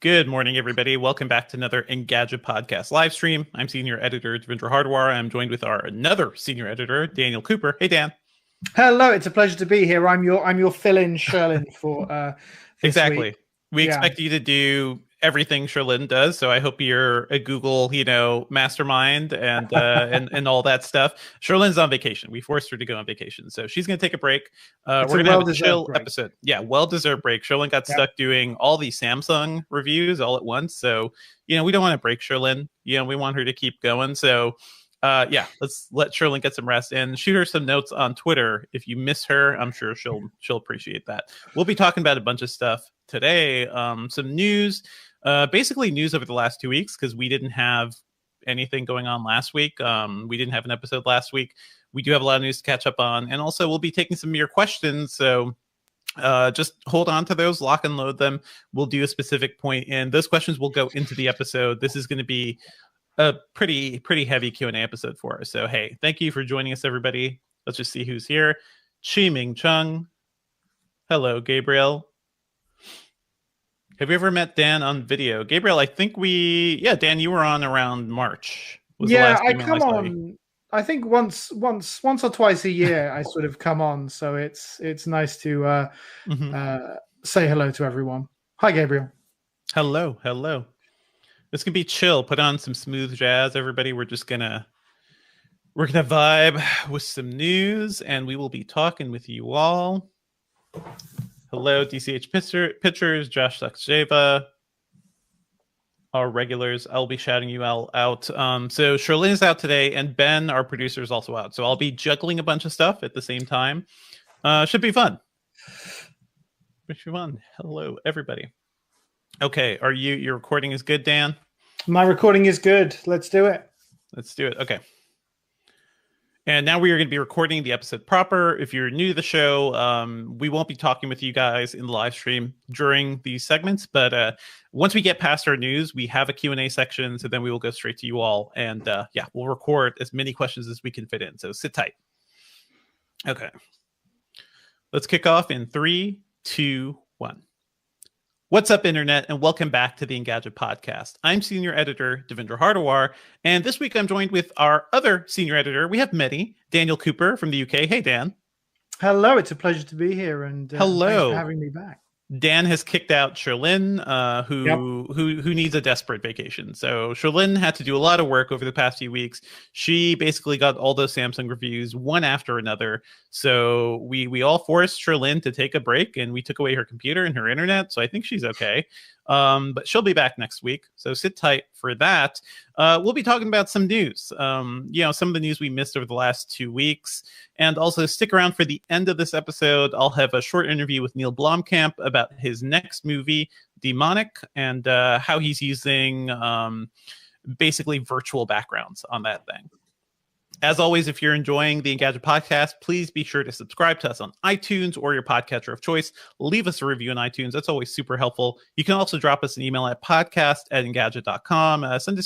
Good morning, everybody. Welcome back to another Engadget podcast live stream. I'm senior editor Devendra Hardwar. I'm joined with our another senior editor, Daniel Cooper. Hey, Dan. Hello, it's a pleasure to be here. I'm your fill-in Sherlin for this exactly. week. We expect you to do everything Sherlin does, so I hope you're a Google, mastermind and and all that stuff. Sherlin's on vacation. We forced her to go on vacation, so she's going to take a break. We're going to have a chill episode. Yeah, well-deserved break. Sherlin got stuck doing all these Samsung reviews all at once, so we don't want to break Sherlin. We want her to keep going. So let's let Sherlin get some rest and shoot her some notes on Twitter. If you miss her, I'm sure she'll appreciate that. We'll be talking about a bunch of stuff today. Some news. Basically news over the last 2 weeks, because we didn't have anything going on last week. We didn't have an episode last week. We do have a lot of news to catch up on. And also we'll be taking some of your questions. So just hold on to those, lock and load them. We'll do a specific point, and those questions will go into the episode. This is going to be a pretty heavy Q&A episode for us. So, hey, thank you for joining us, everybody. Let's just see who's here. Chi-Ming Chung. Hello, Gabriel. Have you ever met Dan on video? Gabriel, I think Dan, you were on around March. I come on. I think once or twice a year I sort of come on. So it's nice to say hello to everyone. Hi, Gabriel. Hello. This can be chill. Put on some smooth jazz, everybody. We're gonna vibe with some news, and we will be talking with you all. Hello, DCH Pitchers, Josh Saksjeva, our regulars. I'll be shouting you all out. So Sherlin is out today, and Ben, our producer, is also out. So I'll be juggling a bunch of stuff at the same time. Should be fun. Hello, everybody. Okay, your recording is good, Dan? My recording is good. Let's do it. Okay. And now we are going to be recording the episode proper. If you're new to the show, we won't be talking with you guys in the live stream during these segments. But once we get past our news, we have a Q&A section. So then we will go straight to you all. And we'll record as many questions as we can fit in. So sit tight. Okay. Let's kick off in 3, 2, 1. What's up, Internet, and welcome back to the Engadget podcast. I'm senior editor Devendra Hardwar, and this week I'm joined with our other senior editor. We have Medi, Daniel Cooper from the UK. Hey, Dan. Hello, it's a pleasure to be here, and hello. Thanks for having me back. Dan has kicked out Sherlin, who needs a desperate vacation. So Sherlin had to do a lot of work over the past few weeks. She basically got all those Samsung reviews one after another. So we all forced Sherlin to take a break, and we took away her computer and her internet. So I think she's okay. But she'll be back next week. So sit tight for that. We'll be talking about some news. Some of the news we missed over the last 2 weeks. And also stick around for the end of this episode. I'll have a short interview with Neil Blomkamp about his next movie, Demonic, and how he's using basically virtual backgrounds on that thing. As always, if you're enjoying the Engadget podcast, please be sure to subscribe to us on iTunes or your podcatcher of choice. Leave us a review on iTunes. That's always super helpful. You can also drop us an email at podcast@engadget.com. Send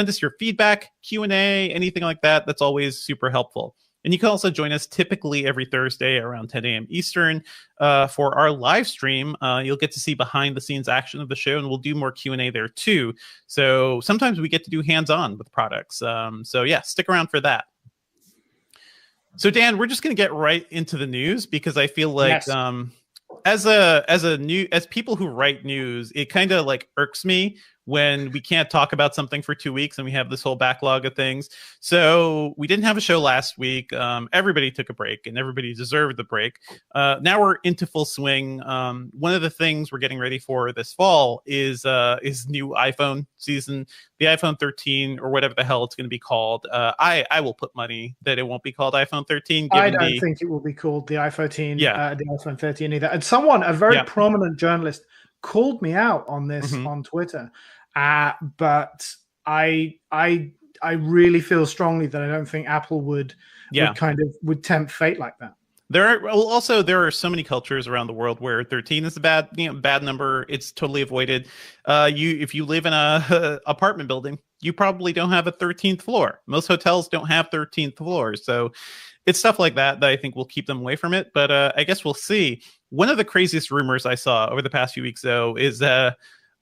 us your feedback, Q&A, anything like that. That's always super helpful. And you can also join us typically every Thursday around 10 a.m. Eastern for our live stream. You'll get to see behind the scenes action of the show, and we'll do more Q&A there too. So sometimes we get to do hands-on with products. Stick around for that. So Dan, we're just going to get right into the news, because I feel like as people who write news, it kind of like irks me when we can't talk about something for 2 weeks and we have this whole backlog of things. So we didn't have a show last week. Everybody took a break, and everybody deserved the break. Now we're into full swing. One of the things we're getting ready for this fall is new iPhone season, the iPhone 13 or whatever the hell it's going to be called. I will put money that it won't be called iPhone 13. I don't think it will be called the iPhone the iPhone 13 either. And a very prominent journalist, called me out on this on Twitter. But I really feel strongly that I don't think Apple would tempt fate like that. There are so many cultures around the world where 13 is a bad number. It's totally avoided. If you live in a apartment building, you probably don't have a 13th floor. Most hotels don't have 13th floors. So it's stuff like that I think will keep them away from it. But I guess we'll see. One of the craziest rumors I saw over the past few weeks, though, is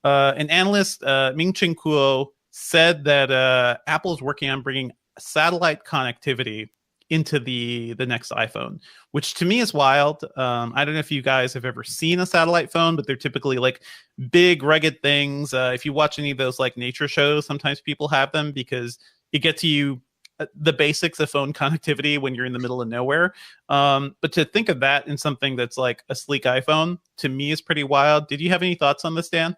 an analyst, Ming-Ching Kuo, said that Apple is working on bringing satellite connectivity into the next iPhone, which to me is wild. I don't know if you guys have ever seen a satellite phone, but they're typically like big, rugged things. If you watch any of those like nature shows, sometimes people have them because it gets you the basics of phone connectivity when you're in the middle of nowhere. But to think of that in something that's like a sleek iPhone, to me is pretty wild. Did you have any thoughts on this, Dan?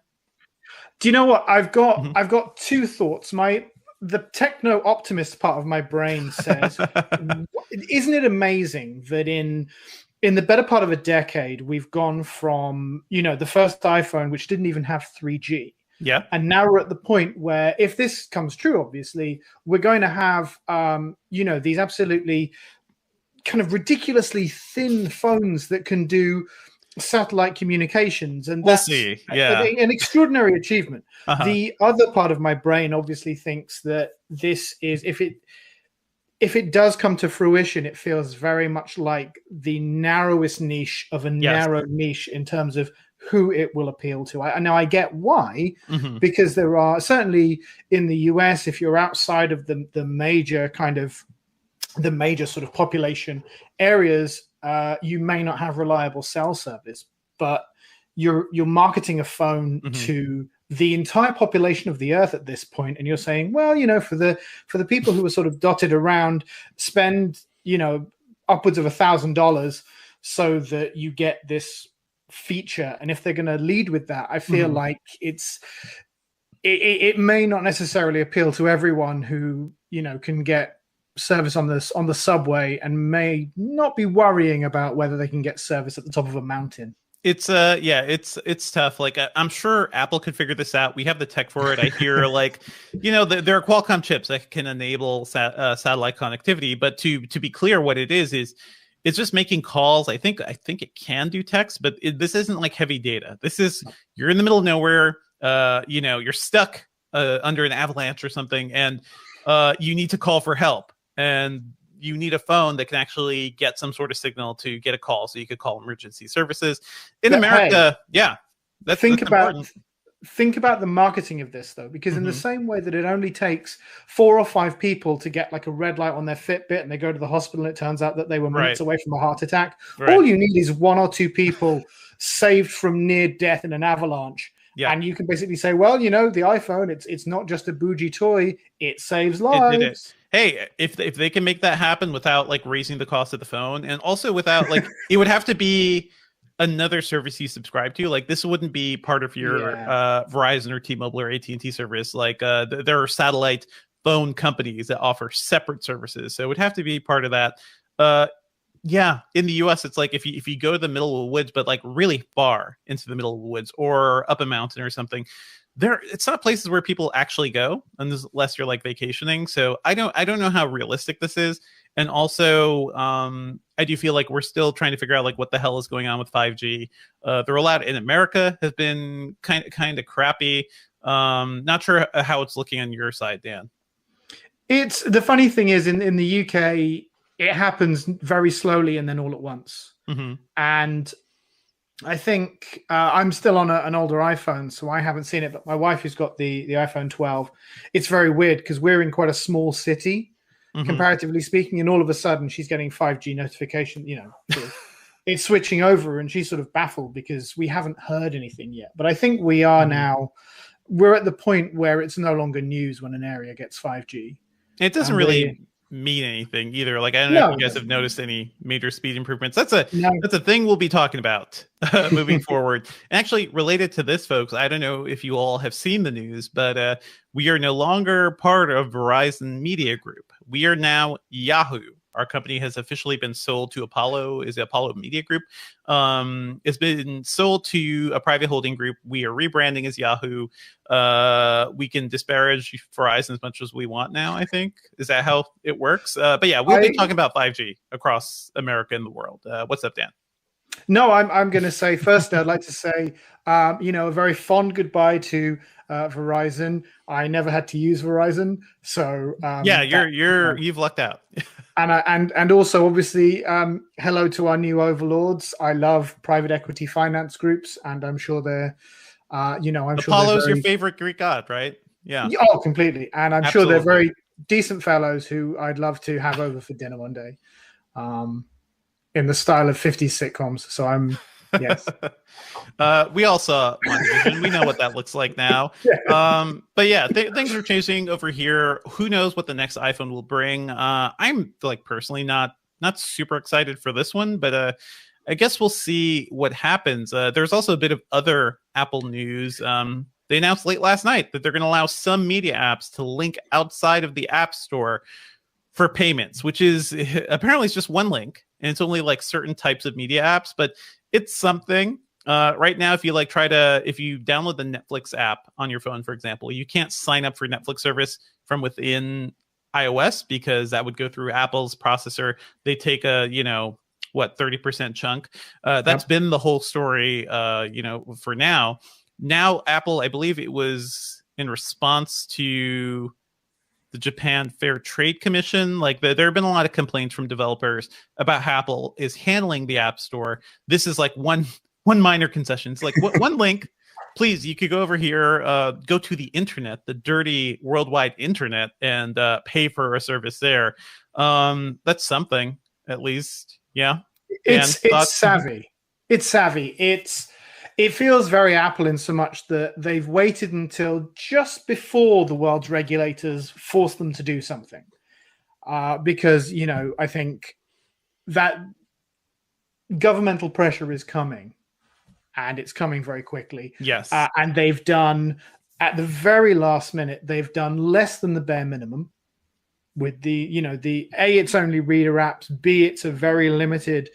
Do you know what? I've got two thoughts. The techno optimist part of my brain says, isn't it amazing that in the better part of a decade, we've gone from, the first iPhone, which didn't even have 3G. Yeah. And now we're at the point where, if this comes true, obviously, we're going to have, these absolutely kind of ridiculously thin phones that can do satellite communications, and we'll see. Yeah, an extraordinary achievement. The other part of my brain obviously thinks that this is, if it does come to fruition, it feels very much like the narrowest niche of a narrow niche in terms of who it will appeal to. Now I get why, because there are certainly in the US, if you're outside of the major sort of population areas, you may not have reliable cell service, but you're marketing a phone to the entire population of the Earth at this point, and you're saying, well, for the people who are sort of dotted around, spend upwards of $1,000 so that you get this feature. And if they're going to lead with that, I feel like it may not necessarily appeal to everyone who can get service on the subway and may not be worrying about whether they can get service at the top of a mountain. It's it's tough. Like I'm sure Apple could figure this out. We have the tech for it. I hear like, there are Qualcomm chips that can enable satellite connectivity. But to be clear, what it is it's just making calls. I think it can do text, but this isn't like heavy data. This is, you're in the middle of nowhere. You're stuck under an avalanche or something, and you need to call for help. And you need a phone that can actually get some sort of signal to get a call, so you could call emergency services in America. Hey, think about the marketing of this, though, because in the same way that it only takes 4 or 5 people to get like a red light on their Fitbit and they go to the hospital and it turns out that they were minutes away from a heart attack, all you need is 1 or 2 people saved from near death in an avalanche. Yeah. And you can basically say, well, the iPhone, it's not just a bougie toy, it saves lives. Hey, if they can make that happen without like raising the cost of the phone, and also without like it would have to be another service you subscribe to. Like this wouldn't be part of your Verizon or T-Mobile or AT&T service. Like there are satellite phone companies that offer separate services, so it would have to be part of that. In the US, it's like if you go to the middle of the woods, but like really far into the middle of the woods or up a mountain or something, it's not places where people actually go unless you're like vacationing. So I don't know how realistic this is. And also I do feel like we're still trying to figure out like what the hell is going on with 5G. The rollout in America has been kind of crappy. Not sure how it's looking on your side, Dan. It's the funny thing is in the UK, it happens very slowly and then all at once. And I think I'm still on an older iPhone, so I haven't seen it. But my wife, who's got the iPhone 12, it's very weird because we're in quite a small city, comparatively speaking, and all of a sudden she's getting 5G notification. It's switching over, and she's sort of baffled because we haven't heard anything yet. But I think we are now. We're at the point where it's no longer news when an area gets 5G. It doesn't really mean anything either. Like I don't know if you guys have noticed any major speed improvements. That's a thing we'll be talking about moving forward. And actually, related to this, folks, I don't know if you all have seen the news, but we are no longer part of Verizon Media Group. We are now Yahoo. Our company has officially been sold to Apollo Media Group. It's been sold to a private holding group. We are rebranding as Yahoo. We can disparage Verizon as much as we want now, I think. Is that how it works? But yeah, we'll be talking about 5G across America and the world. What's up, Dan? No, I'm going to say first, I'd like to say, a very fond goodbye to Verizon. I never had to use Verizon, so you've lucked out. and also obviously hello to our new overlords. I love private equity finance groups, and I'm sure they're You know, I'm sure Apollo's your favorite Greek god, right? Yeah. Oh, completely. And I'm sure they're very decent fellows who I'd love to have over for dinner one day, in the style of 50s sitcoms. So yes. We all saw WandaVision. We know what that looks like now. Yeah. But yeah, things are changing over here. Who knows what the next iPhone will bring? I'm like personally not super excited for this one, but I guess we'll see what happens. There's also a bit of other Apple news. They announced late last night that they're going to allow some media apps to link outside of the App Store for payments, which is apparently it's just one link, and it's only like certain types of media apps, but it's something. Right now, if you download the Netflix app on your phone, for example, you can't sign up for Netflix service from within iOS because that would go through Apple's processor. They take a 30% chunk. That's been the whole story, for now. Now, Apple, I believe it was in response to the Japan Fair Trade Commission. Like there have been a lot of complaints from developers about how Apple is handling the App Store. This is like one minor concession. It's like one link. Please, you could go over here, go to the internet, the dirty worldwide internet, and pay for a service there. That's something, at least. Yeah. It's savvy. It's savvy. It feels very Apple in so much that they've waited until just before the world's regulators force them to do something. Because, I think that governmental pressure is coming, and it's coming very quickly. Yes. And they've done, at the very last minute, they've done less than the bare minimum with the A, it's only reader apps, B, it's a very limited,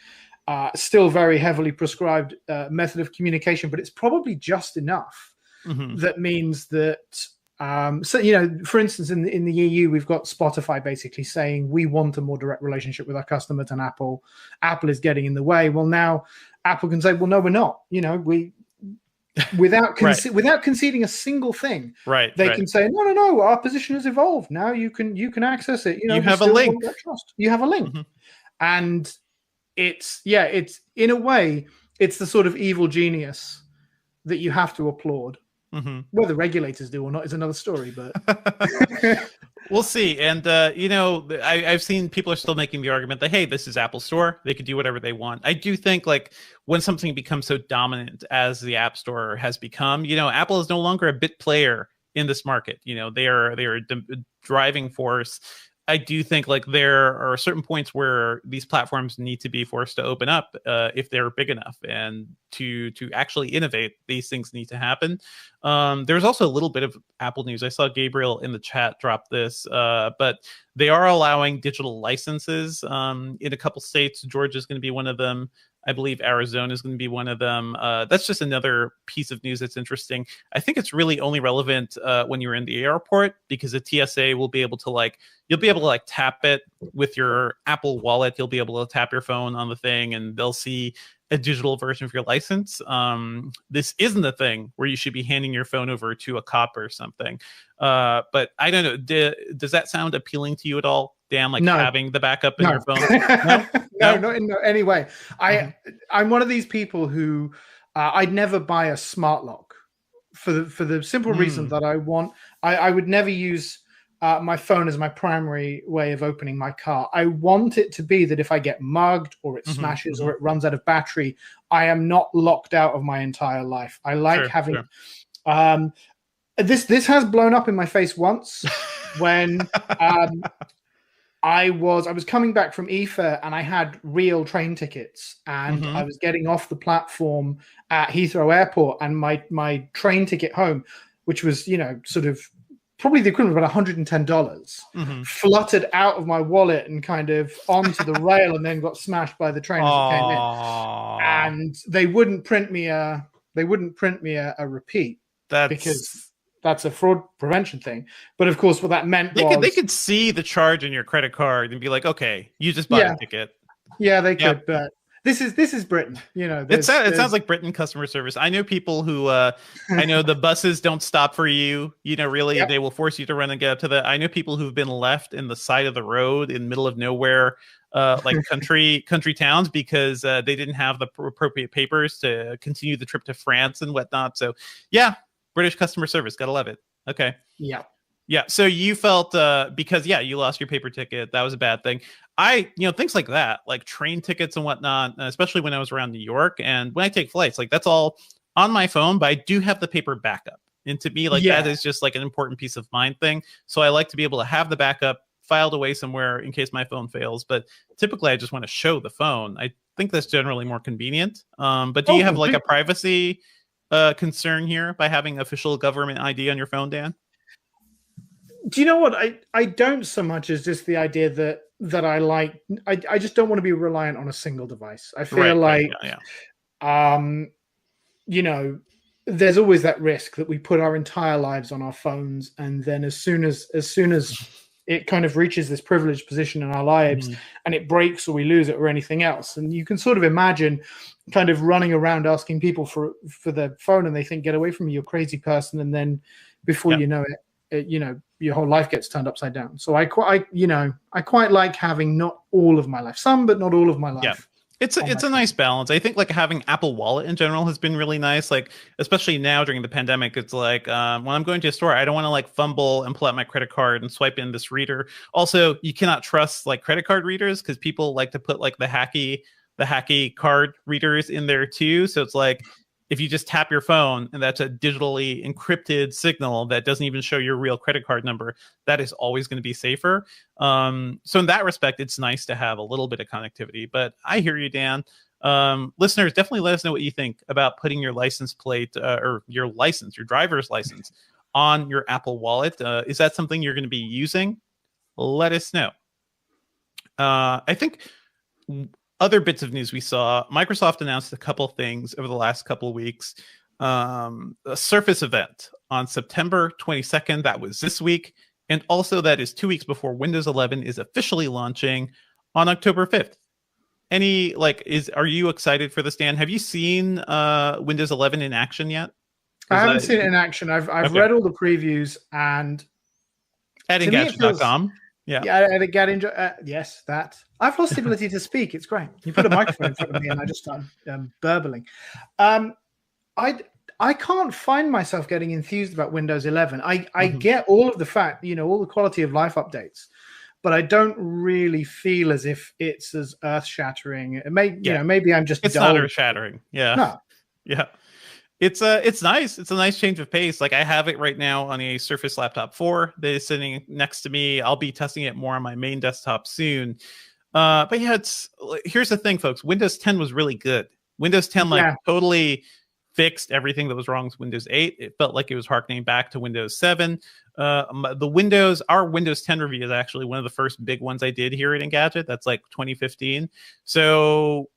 still very heavily prescribed method of communication, but it's probably just enough. Mm-hmm. That means that, for instance, in the EU, we've got Spotify basically saying we want a more direct relationship with our customers than Apple. Apple is getting in the way. Well, now Apple can say, well, no, we're not. Without conceding a single thing, they can say, no, our position has evolved. Now you can access it. You have a link. You have a link, mm-hmm. And it's in a way, it's the sort of evil genius that you have to applaud. Mm-hmm. Whether regulators do or not is another story, but we'll see. And I've seen people are still making the argument that, hey, this is Apple Store, they could do whatever they want. I do think like when something becomes so dominant as the App Store has become, Apple is no longer a bit player in this market. They are a driving force. I do think like there are certain points where these platforms need to be forced to open up if they're big enough, and to actually innovate, these things need to happen. There's also a little bit of Apple news. I saw Gabriel in the chat drop this, but they are allowing digital licenses in a couple states. Georgia is going to be one of them. I believe Arizona is going to be one of them. That's just another piece of news that's interesting. I think it's really only relevant when you're in the airport, because the TSA will be able to you'll be able to tap it with your Apple Wallet. You'll be able to tap your phone on the thing, and they'll see a digital version of your license. This isn't a thing where you should be handing your phone over to a cop or something. But I don't know. Does that sound appealing to you at all, Dan? No. Having the backup in your phone? No, not in any way. I'm one of these people who I'd never buy a smart lock for the simple reason that I would never use my phone as my primary way of opening my car. I want it to be that if I get mugged or it smashes or it runs out of battery, I am not locked out of my entire life. I like having. This has blown up in my face once when I was coming back from EFA and I had real train tickets, and I was getting off the platform at Heathrow Airport, and my train ticket home, which was sort of probably the equivalent of about $110, fluttered out of my wallet and kind of onto the rail, and then got smashed by the train as it came in. And they wouldn't print me a repeat because that's a fraud prevention thing. But of course, what that meant they could see the charge in your credit card and be like, okay, you just bought a ticket. Yeah, they could, but This is Britain, you know. It sounds like Britain customer service. I know people who, I know the buses don't stop for you. You know, really, they will force you to run and get up to the. I know people who've been left in the side of the road in the middle of nowhere, like country towns, because they didn't have the appropriate papers to continue the trip to France and whatnot. So, yeah, British customer service, gotta love it. Okay. Yeah. Yeah. So you felt because you lost your paper ticket. That was a bad thing. Things like that, like train tickets and whatnot, especially when I was around New York and when I take flights, like that's all on my phone, but I do have the paper backup. And to me, like that is just like an important piece of mind thing. So I like to be able to have the backup filed away somewhere in case my phone fails. But typically I just want to show the phone. I think that's generally more convenient. But do you have like a privacy concern here by having official government ID on your phone, Dan? Do you know what? I don't so much as just the idea that I just don't want to be reliant on a single device. I feel you know, there's always that risk that we put our entire lives on our phones, and then as soon as it kind of reaches this privileged position in our lives and it breaks or we lose it or anything else, and you can sort of imagine kind of running around asking people for their phone, and they think, get away from me, you're a crazy person, and then before you know it, you know, your whole life gets turned upside down. So I quite like having not all of my life, some, but not all of my life. Yeah. It's a nice balance. I think like having Apple Wallet in general has been really nice. Like, especially now during the pandemic, it's like when I'm going to a store, I don't want to like fumble and pull out my credit card and swipe in this reader. Also, you cannot trust like credit card readers because people like to put like the hacky card readers in there too. So it's like, if you just tap your phone and that's a digitally encrypted signal that doesn't even show your real credit card number, that is always going to be safer. So in that respect, it's nice to have a little bit of connectivity. But I hear you, Dan. Listeners, definitely let us know what you think about putting your license plate or your driver's license on your Apple Wallet. Is that something you're going to be using? Let us know. I think other bits of news we saw, Microsoft announced a couple things over the last couple of weeks. A Surface event on September 22nd. That was this week. And also that is 2 weeks before Windows 11 is officially launching on October 5th. Are you excited for this, Dan? Have you seen Windows 11 in action yet? I haven't seen it in action. I've read all the previews and at Engadget.com. Yeah, at Engadget. Yes, that. I've lost the ability to speak. It's great. You put a microphone in front of me and I just start burbling. I can't find myself getting enthused about Windows 11. I get all of the fact, you know, all the quality of life updates, but I don't really feel as if it's as earth-shattering. You know, maybe I'm just. It's dull. Not earth-shattering. Yeah. No. Yeah. It's nice. It's a nice change of pace. Like I have it right now on a Surface Laptop 4 that is sitting next to me. I'll be testing it more on my main desktop soon. But yeah, here's the thing, folks. Windows 10 was really good. Windows 10 totally fixed everything that was wrong with Windows 8. It felt like it was harkening back to Windows 7. Our Windows 10 review is actually one of the first big ones I did here at Engadget. That's like 2015. So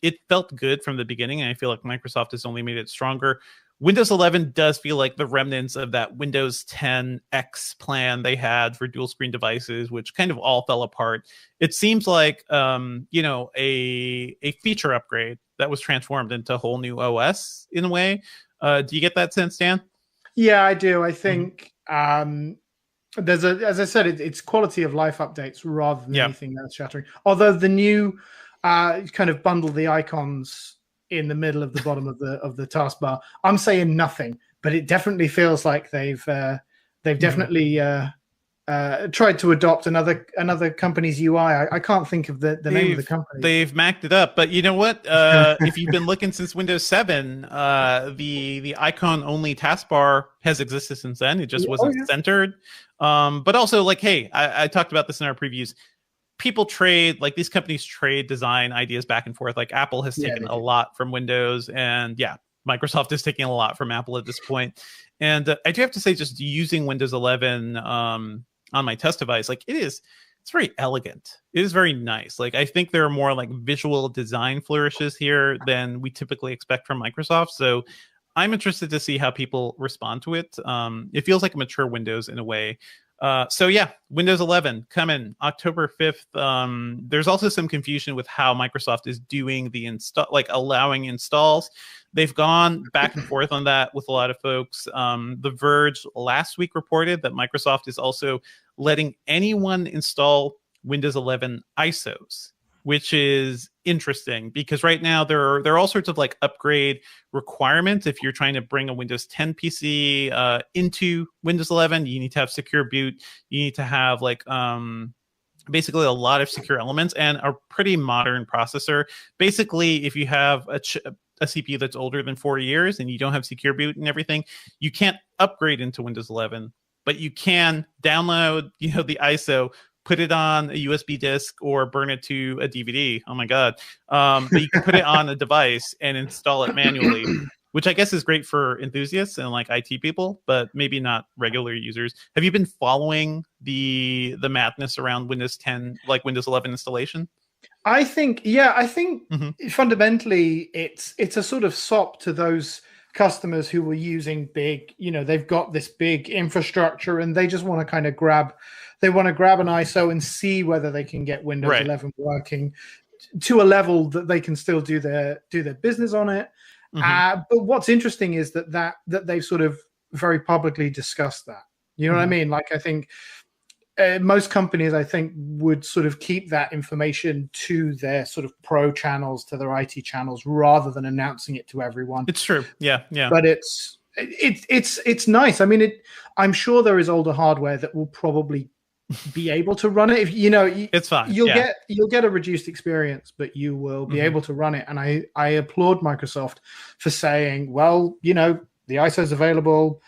it felt good from the beginning, and I feel like Microsoft has only made it stronger. Windows 11 does feel like the remnants of that Windows 10 X plan they had for dual screen devices, which kind of all fell apart. It seems like, a feature upgrade that was transformed into a whole new OS in a way. Do you get that sense, Dan? Yeah, I do. I think as I said, it's quality of life updates rather than anything that's shattering. Although the new kind of bundle the icons in the middle of the bottom of the taskbar, I'm saying nothing, but it definitely feels like they've definitely tried to adopt another company's UI. I can't think of the name of the company. They've macked it up, but you know what? If you've been looking since Windows 7, the icon only taskbar has existed since then. It just wasn't centered. But also, like, hey, I talked about this in our previews. People trade, like these companies trade design ideas back and forth. Like Apple has taken a lot from Windows, and Microsoft is taking a lot from Apple at this point. And I do have to say, just using Windows 11 on my test device, like it's very elegant. It is very nice. Like I think there are more like visual design flourishes here than we typically expect from Microsoft. So I'm interested to see how people respond to it. It feels like a mature Windows in a way. So yeah, Windows 11 coming October 5th. There's also some confusion with how Microsoft is doing the install, like allowing installs. They've gone back and forth on that with a lot of folks. The Verge last week reported that Microsoft is also letting anyone install Windows 11 ISOs, which is interesting because right now there are all sorts of like upgrade requirements. If you're trying to bring a Windows 10 PC into Windows 11, you need to have secure boot. You need to have like basically a lot of secure elements and a pretty modern processor. Basically, if you have a CPU that's older than 4 years and you don't have secure boot and everything, you can't upgrade into Windows 11, but you can download, the ISO, put it on a USB disk or burn it to a DVD. Oh my God. But you can put it on a device and install it manually, which I guess is great for enthusiasts and like IT people, but maybe not regular users. Have you been following the madness around Windows 10, like Windows 11 installation? I think fundamentally it's a sort of sop to those customers who were using big, they've got this big infrastructure and they just want to kind of grab an ISO and see whether they can get Windows 11 working to a level that they can still do their business on it. But what's interesting is that they've sort of very publicly discussed that. You know what I mean? Like, I think most companies, I think, would sort of keep that information to their sort of pro channels, to their IT channels, rather than announcing it to everyone. It's true. Yeah. But it's nice. I mean, I'm sure there is older hardware that will probably be able to run it. If it's fine. You'll get a reduced experience, but you will be able to run it. And I applaud Microsoft for saying, well, the ISO is available.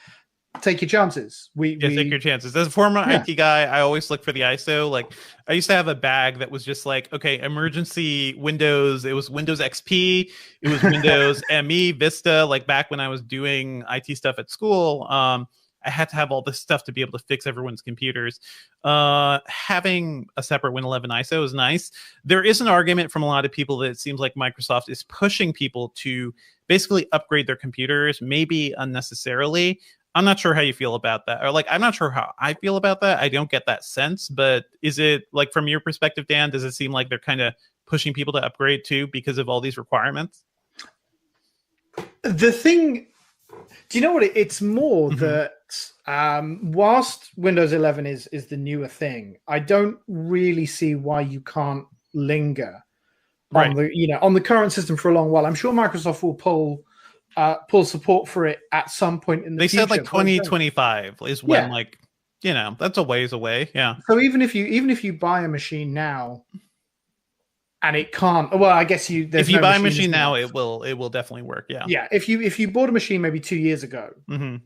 Take your chances. Take your chances. As a former IT guy, I always look for the ISO. Like, I used to have a bag that was just like, okay, emergency Windows. It was Windows XP. It was Windows ME, Vista. Like back when I was doing IT stuff at school, I had to have all this stuff to be able to fix everyone's computers. Having a separate Win 11 ISO is nice. There is an argument from a lot of people that it seems like Microsoft is pushing people to basically upgrade their computers, maybe unnecessarily. I'm not sure how you feel about that. Or like, I'm not sure how I feel about that. I don't get that sense. But is it like, from your perspective, Dan, does it seem like they're kind of pushing people to upgrade too because of all these requirements? The thing, do you know what? It's more that whilst Windows 11 is the newer thing, I don't really see why you can't linger on the current system for a long while. I'm sure Microsoft will pull support for it at some point in the future. They said like 2025 is when that's a ways away. Yeah. So even if you buy a machine now and it can't, well, I guess if you buy a machine now, it will definitely work. Yeah. Yeah. If you bought a machine maybe 2 years ago and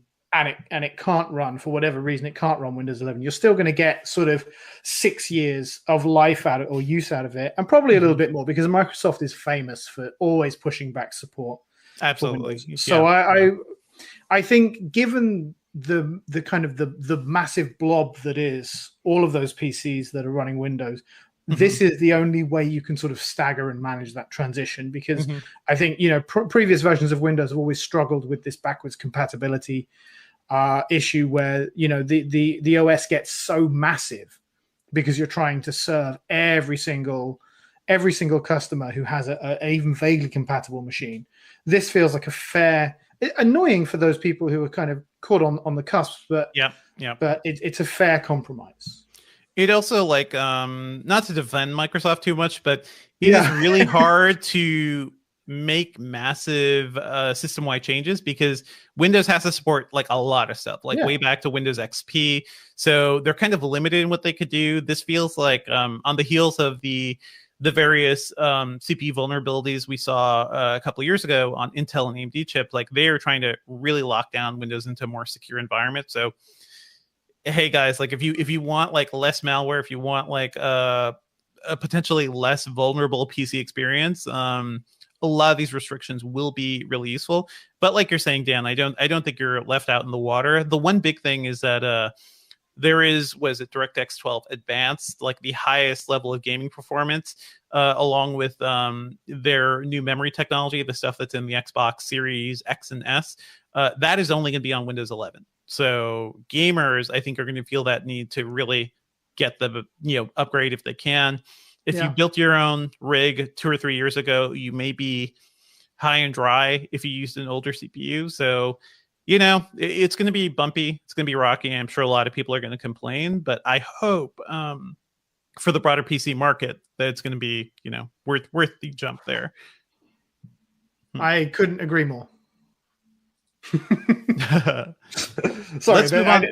it can't run for whatever reason, it can't run Windows 11, you're still going to get sort of 6 years of life out of or use out of it, and probably a little bit more, because Microsoft is famous for always pushing back support. Absolutely. So I think, given the kind of the massive blob that is all of those PCs that are running Windows, this is the only way you can sort of stagger and manage that transition, because I think previous versions of Windows have always struggled with this backwards compatibility issue, where the OS gets so massive because you're trying to serve every single customer who has an even vaguely compatible machine. This feels like annoying for those people who are kind of caught on the cusp, but but it's a fair compromise. It also, like, not to defend Microsoft too much, but it is really hard to make massive system-wide changes, because Windows has to support like a lot of stuff, like way back to Windows XP. So they're kind of limited in what they could do. This feels like on the heels of the various CPU vulnerabilities we saw a couple of years ago on Intel and AMD chip. Like, they are trying to really lock down Windows into a more secure environment. So, hey guys, like, if you want like less malware, if you want like a potentially less vulnerable PC experience, a lot of these restrictions will be really useful. But like you're saying, Dan, I don't think you're left out in the water. The one big thing is that there is, was it DirectX 12 Advanced, like the highest level of gaming performance, along with their new memory technology, the stuff that's in the Xbox Series X and S. That is only going to be on Windows 11. So gamers, I think, are going to feel that need to really get the upgrade if they can. If you built your own rig 2 or 3 years ago, you may be high and dry if you used an older CPU. So, it's going to be bumpy. It's going to be rocky. I'm sure a lot of people are going to complain, but I hope for the broader PC market that it's going to be, worth the jump there. I couldn't agree more. Sorry, let's move on.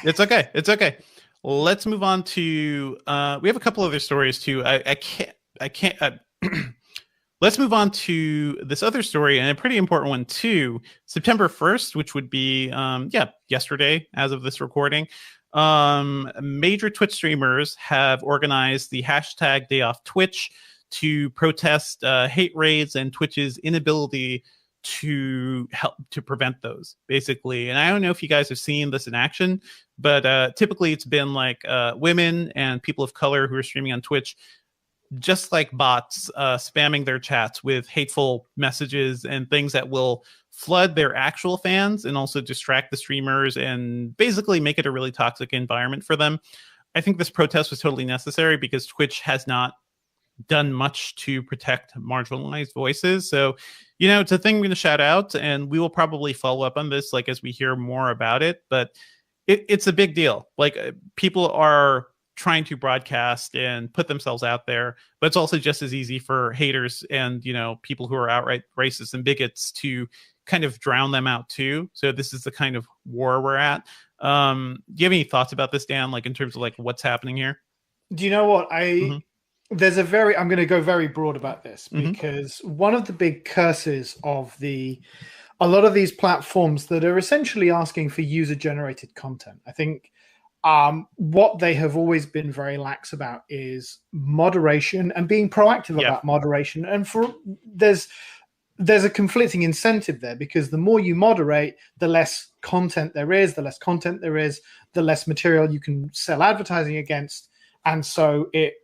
It's okay. It's okay. Let's move on to we have a couple other stories too. I can't let's move on to this other story, and a pretty important one too. September 1st, which would be yesterday as of this recording. Major Twitch streamers have organized the hashtag #DayOffTwitch to protest hate raids and Twitch's inability to help to prevent those, basically. And I don't know if you guys have seen this in action, but typically it's been like women and people of color who are streaming on Twitch, just like bots, spamming their chats with hateful messages and things that will flood their actual fans and also distract the streamers and basically make it a really toxic environment for them. I think this protest was totally necessary because Twitch has not done much to protect marginalized voices. So, it's a thing we're going to shout out, and we will probably follow up on this as we hear more about it. But it's a big deal. People are trying to broadcast and put themselves out there, but it's also just as easy for haters and people who are outright racist and bigots to kind of drown them out too. So this is the kind of war we're at. Do you have any thoughts about this, Dan, in terms of what's happening here? Do you know what I'm going to go very broad about this, because one of the big curses of a lot of these platforms that are essentially asking for user-generated content, I think what they have always been very lax about is moderation and being proactive about moderation. And there's a conflicting incentive there, because the more you moderate, the less content there is. The less content there is, the less material you can sell advertising against, and so it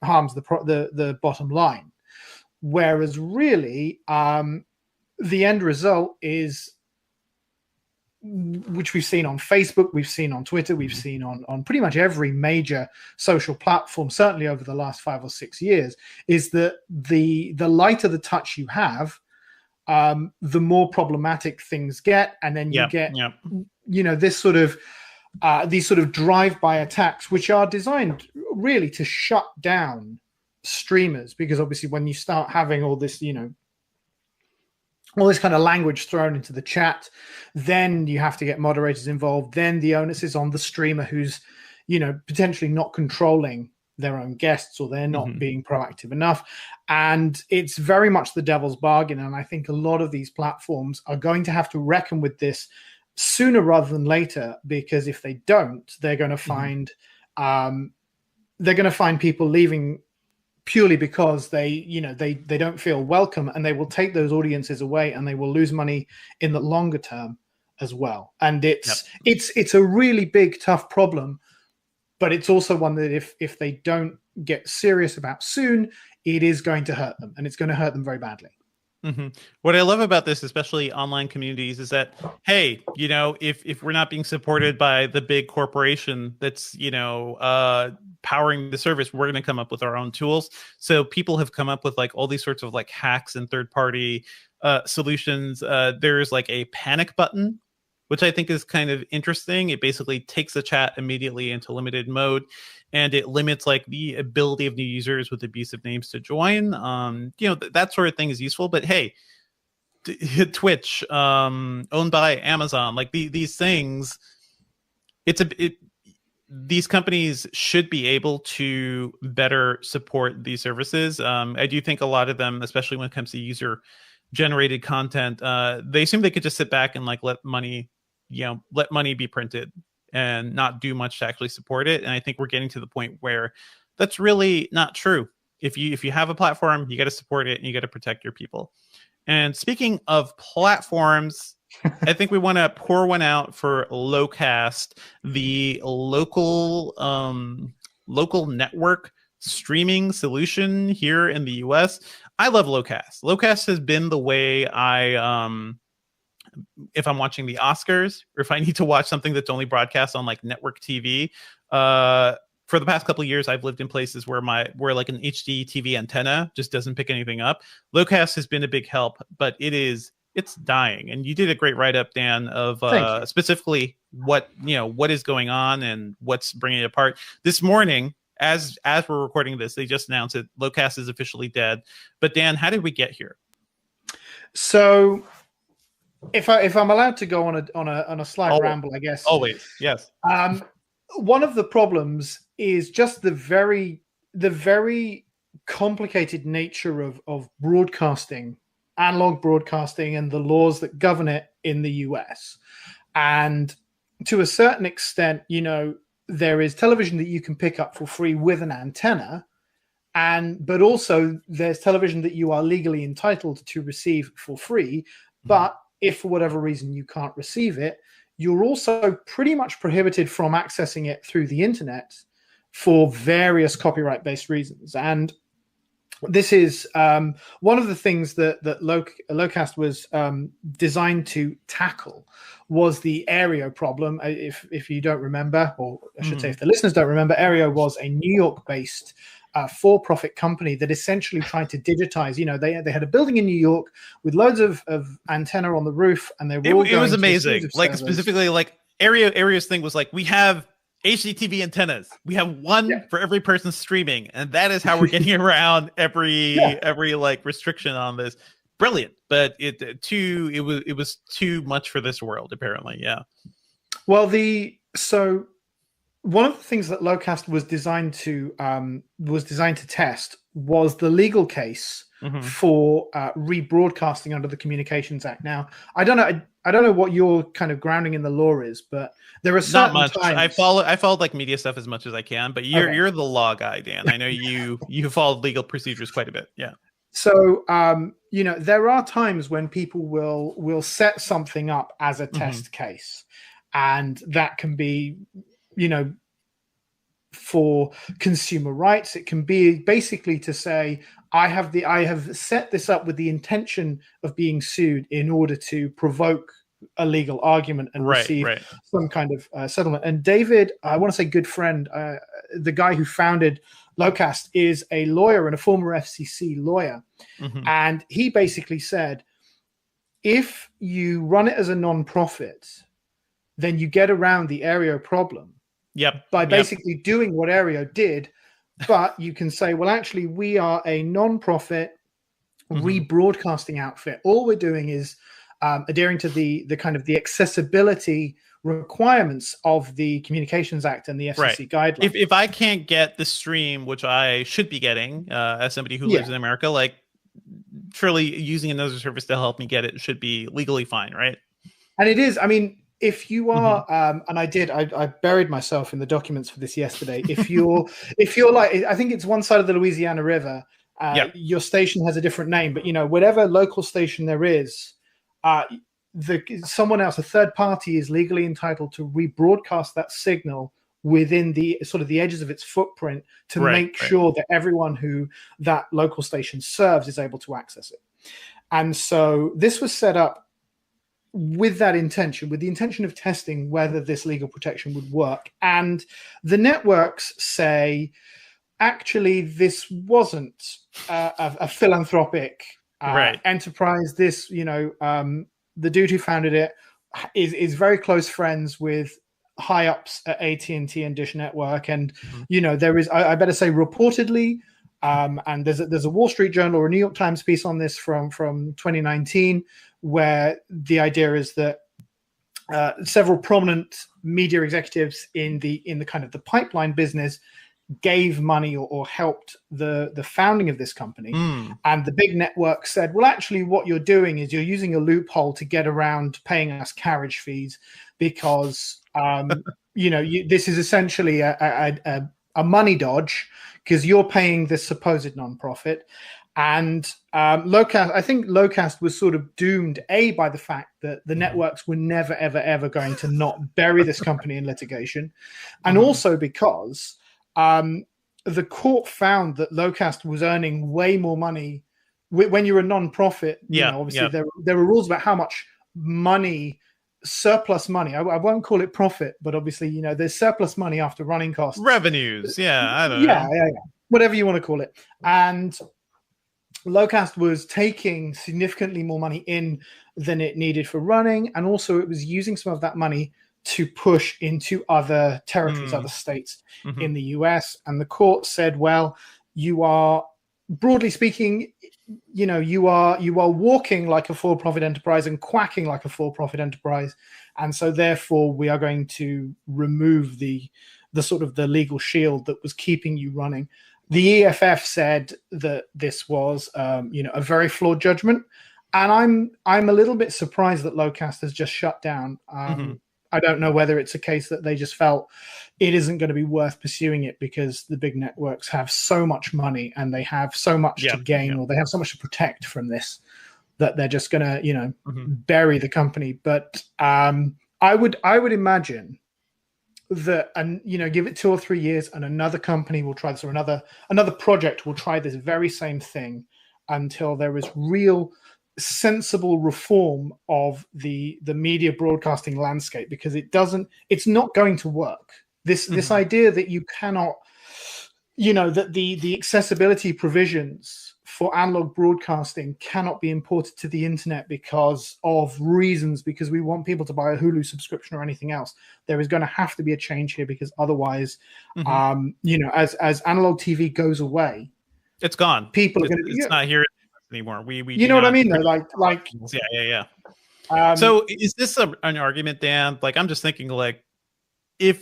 harms the bottom line. Whereas really, the end result is, which we've seen on Facebook, we've seen on Twitter, we've seen on pretty much every major social platform, certainly over the last 5 or 6 years, is that the lighter the touch you have, the more problematic things get, and then you get this sort of these sort of drive-by attacks, which are designed really to shut down streamers, because obviously when you start having all this all this kind of language thrown into the chat, then you have to get moderators involved. Then the onus is on the streamer who's potentially not controlling their own guests, or they're not being proactive enough. And it's very much the devil's bargain. And I think a lot of these platforms are going to have to reckon with this sooner rather than later, because if they don't, they're going to find people leaving purely because they don't feel welcome, and they will take those audiences away, and they will lose money in the longer term as well. And it's a really big, tough problem, but it's also one that if they don't get serious about soon, it is going to hurt them, and it's going to hurt them very badly. What I love about this, especially online communities, is that, hey, if we're not being supported by the big corporation that's, powering the service, we're going to come up with our own tools. So people have come up with all these sorts of hacks and third-party solutions. There's a panic button, which I think is kind of interesting. It basically takes the chat immediately into limited mode, and it limits the ability of new users with abusive names to join. That sort of thing is useful. But hey, Twitch, owned by Amazon, these things, these companies should be able to better support these services. I do think a lot of them, especially when it comes to user-generated content, they assume they could just sit back and let money be printed and not do much to actually support it. And I think we're getting to the point where that's really not true. If you have a platform, you got to support it, and you got to protect your people. And speaking of platforms, I think we want to pour one out for Lowcast, the local network streaming solution here in the US. I love Lowcast. Lowcast has been the way I if I'm watching the Oscars or if I need to watch something that's only broadcast on like network TV. For the past couple of years, I've lived in places where like an HD TV antenna just doesn't pick anything up. Lowcast has been a big help, but it's dying. And you did a great write-up, Dan, of specifically what is going on and what's bringing it apart. This morning, as we're recording this, they just announced that Lowcast is officially dead. But Dan, how did we get here? So, if I'm allowed to go on a slight ramble, I guess. Always, yes. One of the problems is just the very complicated nature of broadcasting, analog broadcasting, and the laws that govern it in the US. And to a certain extent, there is television that you can pick up for free with an antenna, but also there's television that you are legally entitled to receive for free. But if for whatever reason you can't receive it, you're also pretty much prohibited from accessing it through the internet for various copyright-based reasons. And this is one of the things that Lowcast was designed to tackle was the Aereo problem. If you don't remember, or I should say if the listeners don't remember, Aereo was a New York-based for-profit company that essentially tried to digitize. They had a building in New York with loads of antenna on the roof, and they were all going. It was amazing. Like specifically, like Aereo's thing was like, we have HDTV antennas. We have one for every person streaming, and that is how we're getting around every like restriction on this. Brilliant, but it was too much for this world, apparently. Yeah. Well, so one of the things that Lowcast was designed to test was the legal case for rebroadcasting under the Communications Act. Now, I don't know what your kind of grounding in the law is, but there are certain not much. times... I followed like media stuff as much as I can, but you're the law guy, Dan. I know you followed legal procedures quite a bit. Yeah. So there are times when people will set something up as a test case, and that can be for consumer rights. It can be basically to say, I have set this up with the intention of being sued in order to provoke a legal argument and receive some kind of settlement. And David, I want to say good friend, the guy who founded Lowcast, is a lawyer and a former FCC lawyer. And he basically said, if you run it as a non-profit, then you get around the Aereo problem by basically doing what Aereo did. But you can say, well, actually, we are a non-profit rebroadcasting outfit. All we're doing is adhering to the kind of the accessibility requirements of the Communications Act and the FCC guidelines. If I can't get the stream, which I should be getting as somebody who lives in America, like surely using another service to help me get it should be legally fine, right? And it is. I mean, if you are, and I buried myself in the documents for this yesterday. If you're like, I think it's one side of the Louisiana River. Your station has a different name, but whatever local station there is, someone else, a third party, is legally entitled to rebroadcast that signal within the sort of the edges of its footprint to make sure that everyone who that local station serves is able to access it. And so this was set up with that intention, with the intention of testing whether this legal protection would work. And the networks say, actually, this wasn't a philanthropic enterprise. This, the dude who founded it is very close friends with high ups at AT&T and Dish Network. And, there is, I better say, reportedly, and there's a Wall Street Journal or a New York Times piece on this from 2019, where the idea is that several prominent media executives in the kind of the pipeline business gave money or helped the founding of this company. And the big network said, well, actually, what you're doing is you're using a loophole to get around paying us carriage fees because, this is essentially a money dodge because you're paying this supposed nonprofit. And Lowcast, I think Lowcast was sort of doomed, by the fact that the networks were never, ever, ever going to not bury this company in litigation. And also because the court found that Lowcast was earning way more money when you're a non-profit. Obviously, there were rules about how much money, surplus money. I won't call it profit, but obviously, you know, there's surplus money after running costs. Revenues, yeah, I don't know. Yeah. Whatever you want to call it. And Lowcast was taking significantly more money in than it needed for running, and also it was using some of that money to push into other territories, other states in the US. And the court said, well, you are, broadly speaking, you know, you are walking like a for-profit enterprise and quacking like a for-profit enterprise, and so therefore we are going to remove the sort of the legal shield that was keeping you running. The EFF said that this was, you know, a very flawed judgment, and I'm a little bit surprised that Lowcast has just shut down. I don't know whether it's a case that they just felt it isn't going to be worth pursuing it because the big networks have so much money and they have so much to gain, or they have so much to protect from this, that they're just going to, you know, bury the company. But I would imagine that, and you know, give it 2 or 3 years and another company will try this, or another project will try this very same thing, until there is real sensible reform of the media broadcasting landscape, because it's not going to work. This idea that you cannot, you know, that the accessibility provisions for analog broadcasting cannot be imported to the internet because of reasons, because we want people to buy a Hulu subscription or anything else. There is going to have to be a change here, because otherwise, you know, as analog TV goes away, it's gone. People are going to. It's not here anymore. We you know what I mean? Though, like. Yeah. So is this an argument, Dan? Like, I'm just thinking, like, if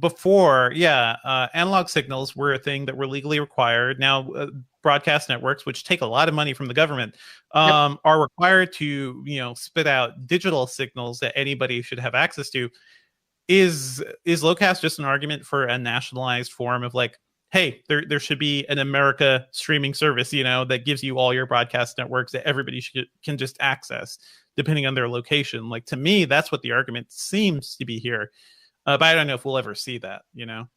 before, analog signals were a thing that were legally required. Now, broadcast networks, which take a lot of money from the government, are required to, you know, spit out digital signals that anybody should have access to. Is Lowcast just an argument for a nationalized form of, like, hey, there should be an America streaming service, you know, that gives you all your broadcast networks that everybody can just access depending on their location? Like, to me, that's what the argument seems to be here. But I don't know if we'll ever see that, you know.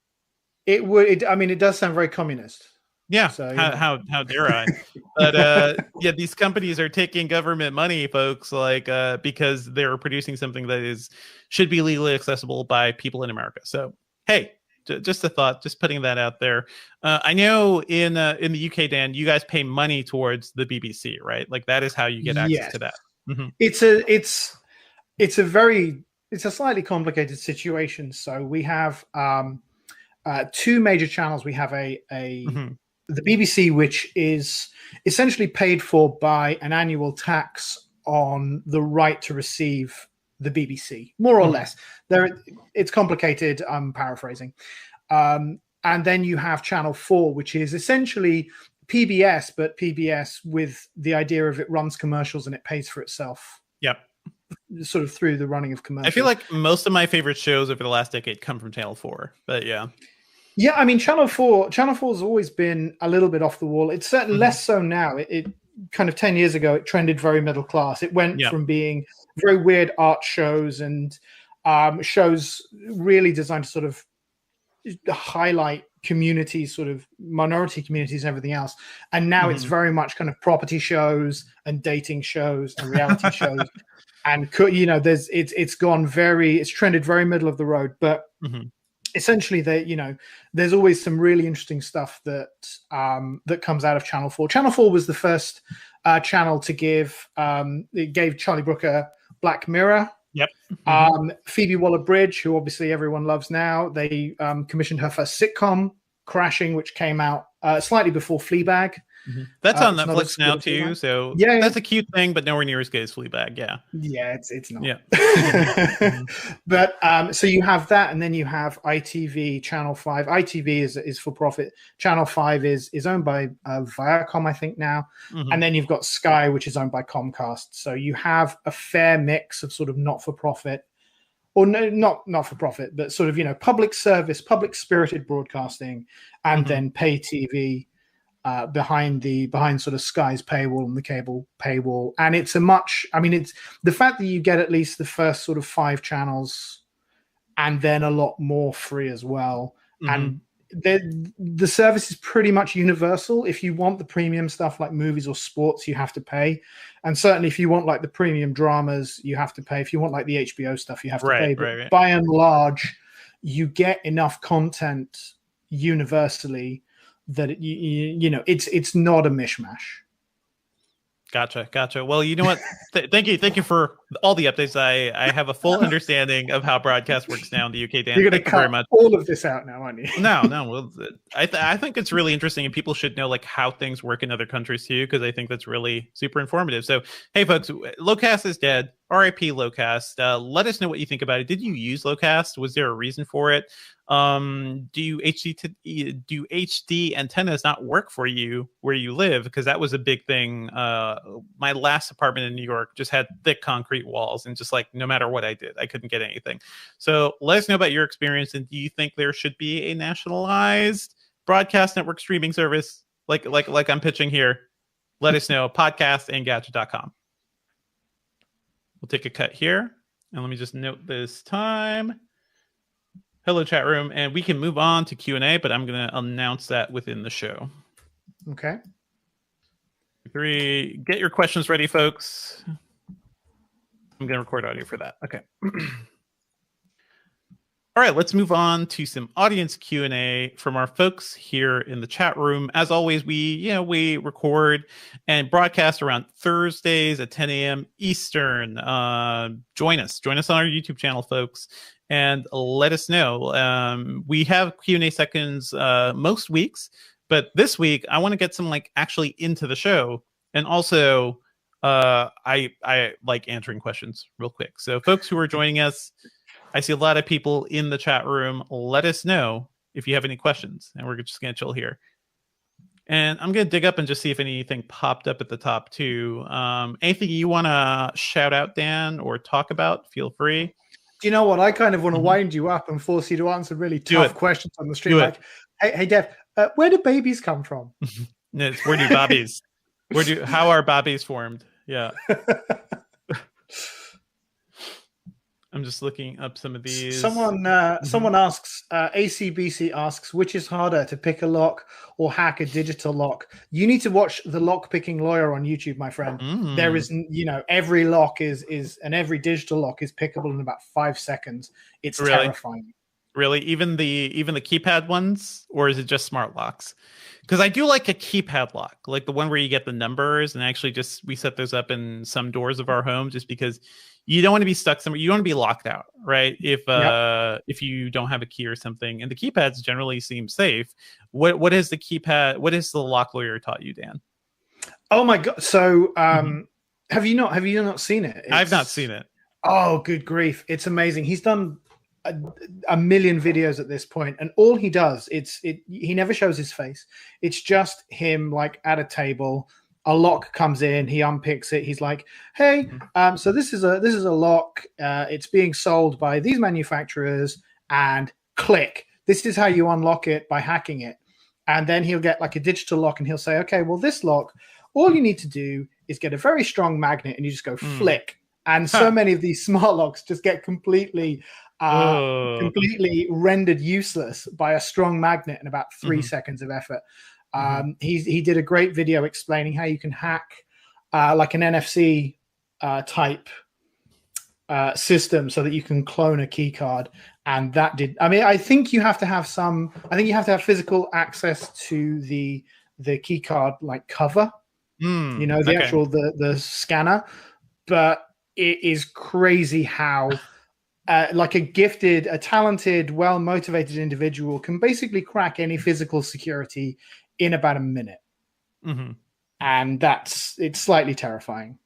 It would. I mean, it does sound very communist. Yeah. So, how dare I? But these companies are taking government money, folks, like because they're producing something that should be legally accessible by people in America. So, hey, just a thought, just putting that out there. I know in the UK, Dan, you guys pay money towards the BBC, right? Like, that is how you get access to that. It's a slightly complicated situation. So we have 2 major channels. We have the BBC, which is essentially paid for by an annual tax on the right to receive the BBC, more or less. It's complicated. I'm paraphrasing. And then you have Channel 4, which is essentially PBS, but PBS with the idea of it runs commercials and it pays for itself. Yep. Sort of through the running of commercials. I feel like most of my favorite shows over the last decade come from Channel 4, but yeah. Yeah, I mean, Channel 4 has always been a little bit off the wall. It's certainly less so now. It kind of 10 years ago, it trended very middle class. It went from being very weird art shows and shows really designed to sort of highlight communities, sort of minority communities and everything else. And now it's very much kind of property shows and dating shows and reality shows. And, you know, it's trended very middle of the road. But essentially, there's always some really interesting stuff that comes out of Channel 4. Channel 4 was the first channel to give Charlie Brooker Black Mirror. Yep. Phoebe Waller-Bridge, who obviously everyone loves now, they commissioned her first sitcom, Crashing, which came out slightly before Fleabag. That's on Netflix now too, so that's a cute thing, but nowhere near as good as Fleabag. It's not. But so you have that, and then you have ITV, Channel 5. ITV is for profit. Channel 5 is owned by Viacom, I think now, and then you've got Sky, which is owned by Comcast. So you have a fair mix of sort of not for profit, or no, not for profit, but sort of, you know, public service, public spirited broadcasting, and then pay TV. Behind sort of Sky's paywall and the cable paywall. And it's it's the fact that you get at least the first sort of 5 channels and then a lot more free as well. And the service is pretty much universal. If you want the premium stuff like movies or sports, you have to pay. And certainly if you want like the premium dramas, you have to pay. If you want like the HBO stuff, you have to pay. But by and large, you get enough content universally that you know it's not a mishmash. Gotcha. Well, you know what? Thank you for all the updates. I have a full understanding of how broadcast works now in the UK, Dan. You're going to cut very much. All of this out now, aren't you? No. Well, I think it's really interesting, and people should know like how things work in other countries too, because I think that's really super informative. So, hey, folks, Lowcast is dead. RIP Lowcast. Let us know what you think about it. Did you use Lowcast? Was there a reason for it? Do HD antennas not work for you where you live? Because that was a big thing. My last apartment in New York just had thick concrete walls, and just like no matter what I did, I couldn't get anything. So let us know about your experience, and do you think there should be a nationalized broadcast network streaming service like I'm pitching here? Let us know. Podcast.engadget.com. We'll take a cut here, and let me just note this time. Hello, chat room, and we can move on to Q&A, but I'm going to announce that within the show. Okay. 3, get your questions ready, folks. I'm going to record audio for that. Okay. All right, let's move on to some audience Q&A from our folks here in the chat room. As always, we record and broadcast around Thursdays at 10 a.m. Eastern. Join us on our YouTube channel, folks, and let us know. We have Q&A seconds most weeks, but this week I want to get some like actually into the show, and also I like answering questions real quick. So folks who are joining us, I see a lot of people in the chat room. Let us know if you have any questions, and we're just going to chill here. And I'm going to dig up and just see if anything popped up at the top too. Anything you want to shout out, Dan, or talk about, feel free. Do you know what? I kind of want to wind you up and force you to answer really tough questions on the stream. Like, hey, Dev, where do babies come from? Where do bobbies? How are bobbies formed? Yeah. I'm just looking up some of these. Someone asks, ACBC asks, which is harder, to pick a lock or hack a digital lock? You need to watch The Lock Picking Lawyer on YouTube, my friend. There is, every lock is and every digital lock is pickable in about 5 seconds. It's terrifying. Really? Even the keypad ones, or is it just smart locks? Because I do like a keypad lock, like the one where you get the numbers, and actually we set those up in some doors of our home just because you don't want to be stuck somewhere. You don't want to be locked out, right? If you don't have a key or something, and the keypads generally seem safe. What is the keypad? What is the lock lawyer taught you, Dan? Oh my God! So have you not seen it? I've not seen it. Oh, good grief! It's amazing. He's done a million videos at this point, and all he does, he never shows his face. It's just him like at a table. A lock comes in, he unpicks it. He's like, "Hey, so this is a lock. It's being sold by these manufacturers." And click. This is how you unlock it, by hacking it. And then he'll get like a digital lock, and he'll say, "Okay, well, this lock, all you need to do is get a very strong magnet, and you just go flick." And so many of these smart locks just get completely rendered useless by a strong magnet in about 3 seconds of effort. He did a great video explaining how you can hack like an NFC type system so that you can clone a key card. And that did, I think you have to have physical access to the key card like cover, actual, the scanner. But it is crazy how like a talented, well-motivated individual can basically crack any physical security in about a minute. And it's slightly terrifying.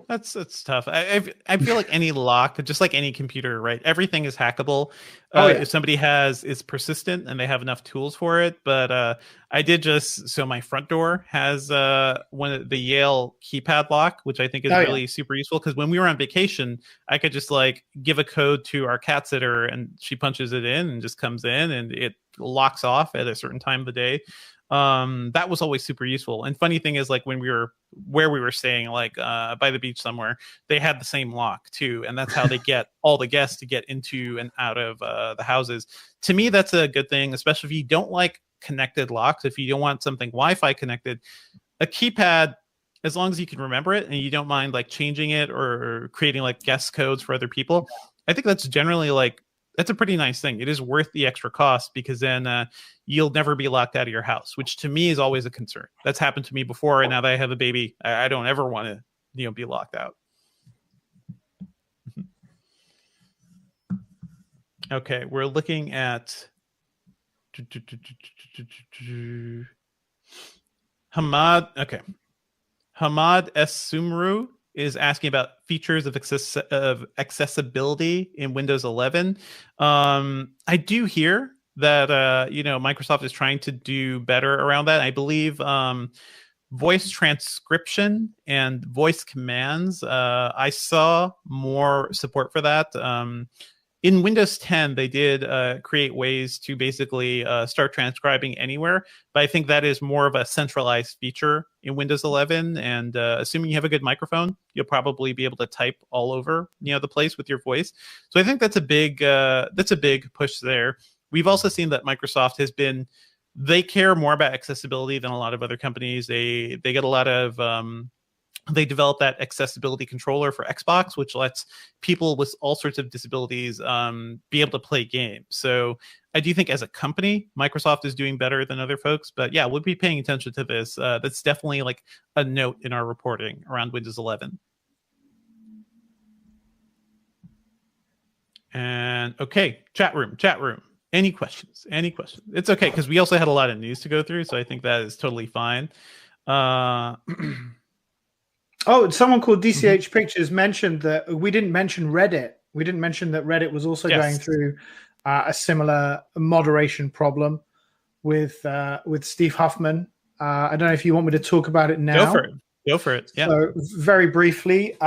That's tough. I feel like any lock, just like any computer, right? Everything is hackable. If somebody is persistent and they have enough tools for it. But so my front door has one of the Yale keypad lock, which I think is really super useful, because when we were on vacation, I could just like give a code to our cat sitter, and she punches it in and just comes in, and it locks off at a certain time of the day. That was always super useful. And funny thing is, like when we were staying, like by the beach somewhere, they had the same lock too, and that's how they get all the guests to get into and out of the houses. To me, that's a good thing, especially if you don't like connected locks. If you don't want something Wi-Fi connected, a keypad, as long as you can remember it and you don't mind like changing it or creating like guest codes for other people, I think that's generally like, that's a pretty nice thing. It is worth the extra cost, because then you'll never be locked out of your house, which to me is always a concern. That's happened to me before, and now that I have a baby, I don't ever want to, be locked out. Okay, we're looking at Hamad. Okay, Hamad S. Sumru is asking about features of accessibility in Windows 11. I do hear that Microsoft is trying to do better around that. I believe voice transcription and voice commands, I saw more support for that. In Windows 10, they did create ways to basically start transcribing anywhere, but I think that is more of a centralized feature in Windows 11. And assuming you have a good microphone, you'll probably be able to type all over the place with your voice. So I think that's a big push there. We've also seen that Microsoft they care more about accessibility than a lot of other companies. They get a lot of they developed that accessibility controller for Xbox, which lets people with all sorts of disabilities be able to play games. So I do think as a company, Microsoft is doing better than other folks. But yeah, we'll be paying attention to this. That's definitely like a note in our reporting around Windows 11. And okay, chat room. Any questions? It's okay, because we also had a lot of news to go through, so I think that is totally fine. Oh, someone called DCH Pictures mentioned that we didn't mention Reddit. We didn't mention that Reddit was also going through a similar moderation problem with Steve Huffman. I don't know if you want me to talk about it now. Go for it. Yeah. So very briefly,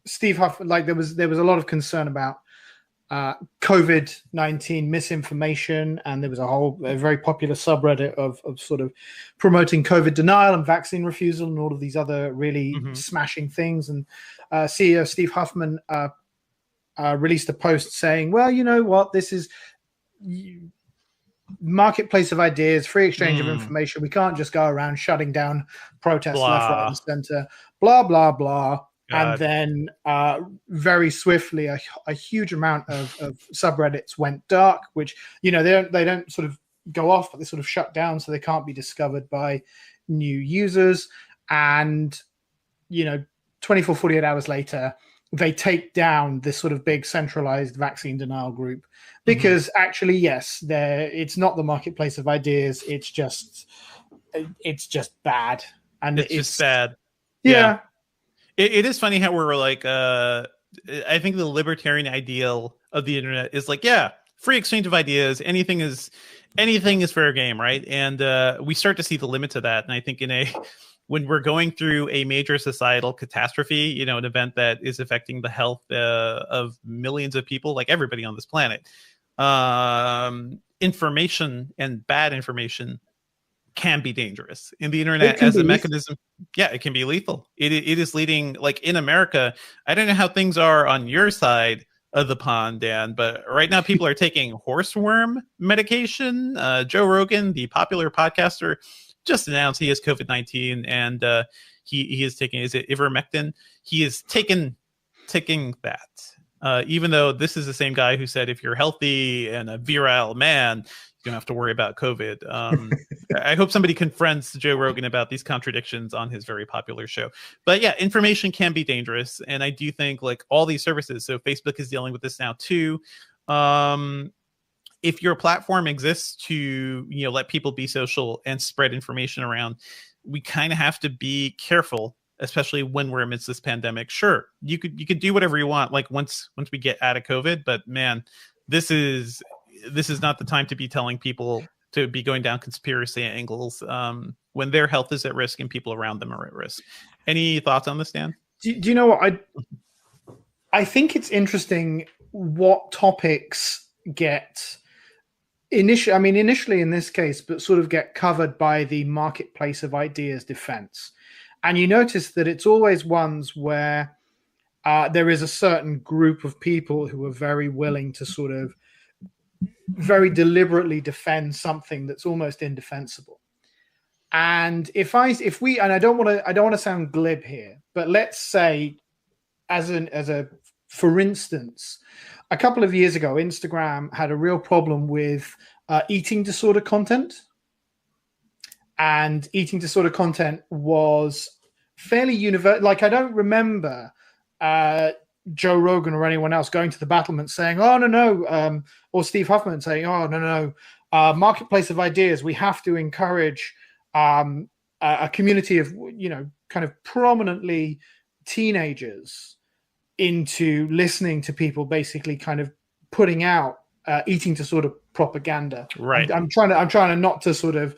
Steve Huffman, like there was a lot of concern about COVID-19 misinformation, and there was a very popular subreddit of sort of promoting COVID denial and vaccine refusal and all of these other really smashing things. And CEO Steve Huffman released a post saying, well, you know what, this is marketplace of ideas, free exchange of information. We can't just go around shutting down protests left, right, and center, blah, blah, blah. God. And then very swiftly, a huge amount of subreddits went dark, which, they don't sort of go off, but they sort of shut down so they can't be discovered by new users. And, 24, 48 hours later, they take down this sort of big centralized vaccine denial group because actually, yes, it's not the marketplace of ideas. It's just bad. And it's just bad. Yeah. It is funny how we're like, I think the libertarian ideal of the internet is like, yeah, free exchange of ideas. Anything is fair game, right? And we start to see the limits of that. And I think when we're going through a major societal catastrophe, an event that is affecting the health of millions of people, like everybody on this planet, information and bad information can be dangerous. And the internet as a mechanism, it can be lethal. It is leading, like in America, I don't know how things are on your side of the pond, Dan, but right now people are taking horseworm medication. Joe Rogan, the popular podcaster, just announced he has COVID-19, and he is taking, is it ivermectin? He is taking that. Even though this is the same guy who said if you're healthy and a virile man, you don't have to worry about COVID. I hope somebody confronts Joe Rogan about these contradictions on his very popular show. But yeah, information can be dangerous. And I do think like all these services, so Facebook is dealing with this now too. If your platform exists to, let people be social and spread information around, we kind of have to be careful, especially when we're amidst this pandemic. Sure, you could do whatever you want, like once we get out of COVID, but man, this is not the time to be telling people to be going down conspiracy angles when their health is at risk and people around them are at risk. Any thoughts on this, Dan? Do you know what? I think it's interesting what topics get initially in this case, but sort of get covered by the marketplace of ideas defense. And you notice that it's always ones where there is a certain group of people who are very willing to sort of very deliberately defend something that's almost indefensible. And if we, and I don't want to sound glib here, but let's say for instance, a couple of years ago, Instagram had a real problem with eating disorder content. And eating disorder content was fairly universal. Like, I don't remember Joe Rogan or anyone else going to the battlement saying, oh, no, or Steve Huffman saying, oh, no, marketplace of ideas, we have to encourage a community of, kind of prominently teenagers into listening to people basically kind of putting out eating disorder propaganda. Right. I'm trying to not to sort of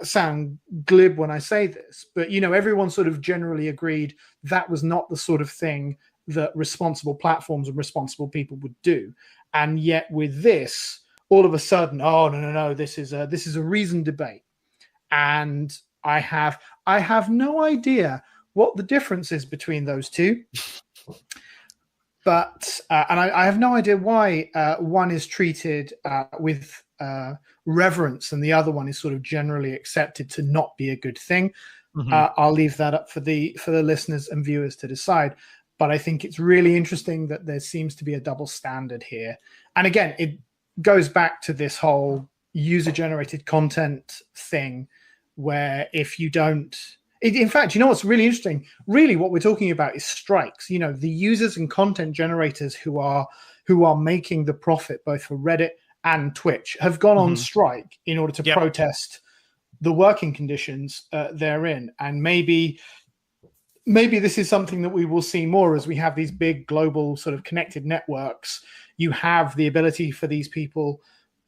sound glib when I say this, but everyone sort of generally agreed that was not the sort of thing that responsible platforms and responsible people would do. And yet with this, all of a sudden, oh no, this is a reasoned debate. And I have no idea what the difference is between those two. But and I have no idea why one is treated with reverence and the other one is sort of generally accepted to not be a good thing. Mm-hmm. I'll leave that up for the listeners and viewers to decide. But I think it's really interesting that there seems to be a double standard here. And again, it goes back to this whole user-generated content thing, where if you don't... In fact, what's really interesting? Really, what we're talking about is strikes. The users and content generators who are making the profit both for Reddit and Twitch have gone on strike in order to protest the working conditions therein. And maybe this is something that we will see more as we have these big global sort of connected networks. You have the ability for these people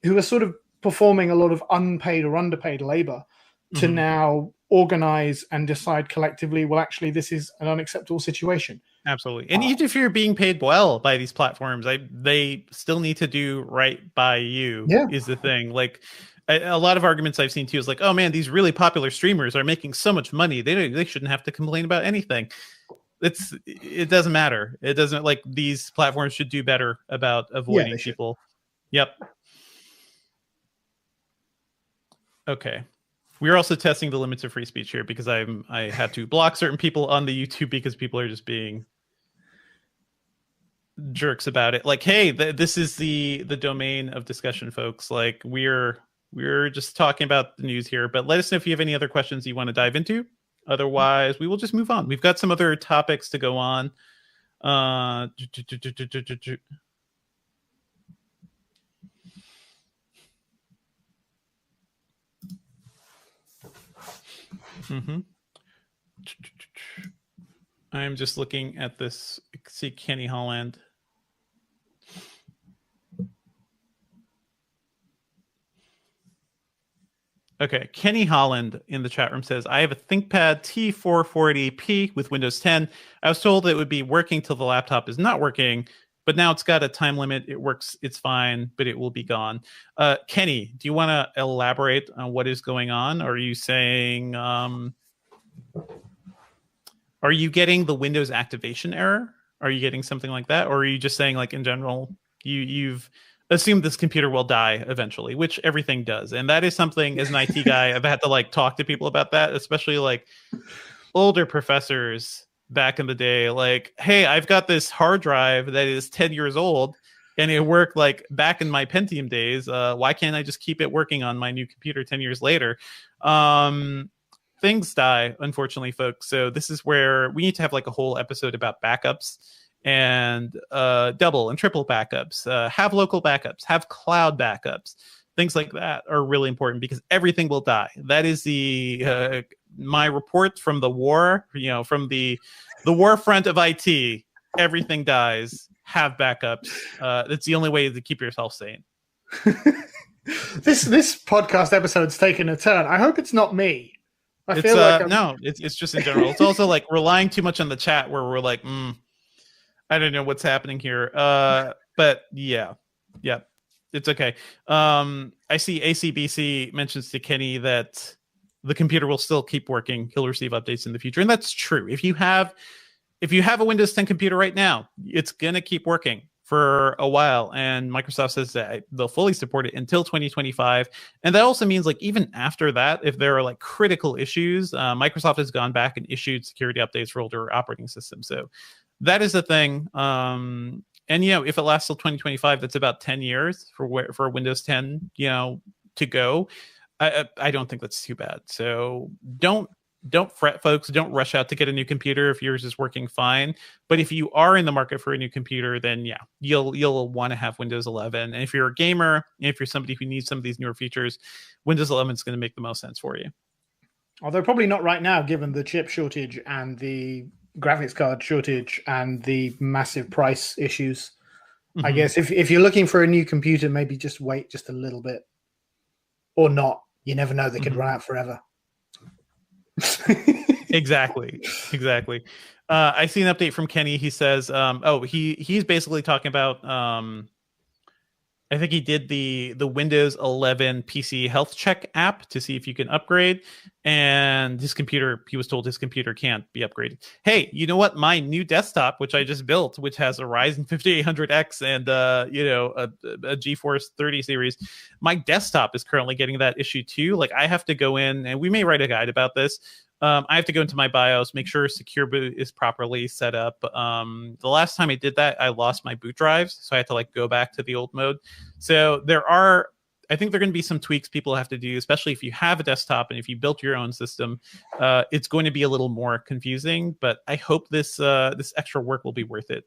who are sort of performing a lot of unpaid or underpaid labor to now organize and decide collectively, well, actually, this is an unacceptable situation. Absolutely. And even if you're being paid well by these platforms, they still need to do right by you is the thing. Like a lot of arguments I've seen too is like, oh man, these really popular streamers are making so much money. They shouldn't have to complain about anything. It doesn't matter. It doesn't, like, these platforms should do better about avoiding people. Yep. Okay. We're also testing the limits of free speech here because I had to block certain people on the YouTube because people are just being jerks about it. Like, hey, this is the domain of discussion, folks. Like, we're just talking about the news here, but let us know if you have any other questions you want to dive into. Otherwise, we will just move on. We've got some other topics to go on. I'm just looking at this. See Kenny Holland. Okay, Kenny Holland in the chat room says, I have a ThinkPad T440p with Windows 10. I was told it would be working till the laptop is not working, but now it's got a time limit. It works, it's fine, but it will be gone. Kenny, do you want to elaborate on what is going on? Are you saying, are you getting the Windows activation error? Are you getting something like that? Or are you just saying, like, in general, you've assumed this computer will die eventually, which everything does. And that is something, as an IT guy, I've had to, like, talk to people about that, especially, like, older professors back in the day. Like, hey, I've got this hard drive that is 10 years old and it worked, like, back in my Pentium days. Why can't I just keep it working on my new computer 10 years later? Things die, unfortunately, folks. So this is where we need to have, like, a whole episode about backups and double and triple backups. Have local backups, have cloud backups. Things like that are really important because everything will die. That is the my report from the war, from the war front of IT. Everything dies. Have backups. That's the only way to keep yourself sane. This podcast episode's taken a turn. I hope it's not me. I feel like no, it's just in general. It's also like relying too much on the chat where we're like, I don't know what's happening here. But yeah. It's okay. I see ACBC mentions to Kenny that the computer will still keep working. He'll receive updates in the future, and that's true. If you have a Windows 10 computer right now, it's gonna keep working for a while, and Microsoft says that they'll fully support it until 2025. And that also means, like, even after that, if there are like critical issues, Microsoft has gone back and issued security updates for older operating systems. So that is the thing. And if it lasts till 2025, that's about 10 years for Windows 10, to go. I don't think that's too bad. So don't fret, folks. Don't rush out to get a new computer if yours is working fine. But if you are in the market for a new computer, then yeah, you'll want to have Windows 11. And if you're a gamer, and if you're somebody who needs some of these newer features, Windows 11 is going to make the most sense for you. Although probably not right now, given the chip shortage and the graphics card shortage and the massive price issues. I guess if you're looking for a new computer, maybe just wait just a little bit, or not. You never know; they could run out forever. Exactly. I see an update from Kenny. He says, he's basically talking about I think he did the Windows 11 PC health check app to see if you can upgrade, and he was told his computer can't be upgraded. Hey, you know what? My new desktop, which I just built, which has a Ryzen 5800X and a GeForce 30 series, my desktop is currently getting that issue too. Like, I have to go in, and we may write a guide about this. I have to go into my BIOS, make sure Secure Boot is properly set up. The last time I did that, I lost my boot drives, so I had to go back to the old mode. So I think there are going to be some tweaks people have to do, especially if you have a desktop and if you built your own system. It's going to be a little more confusing, but I hope this extra work will be worth it.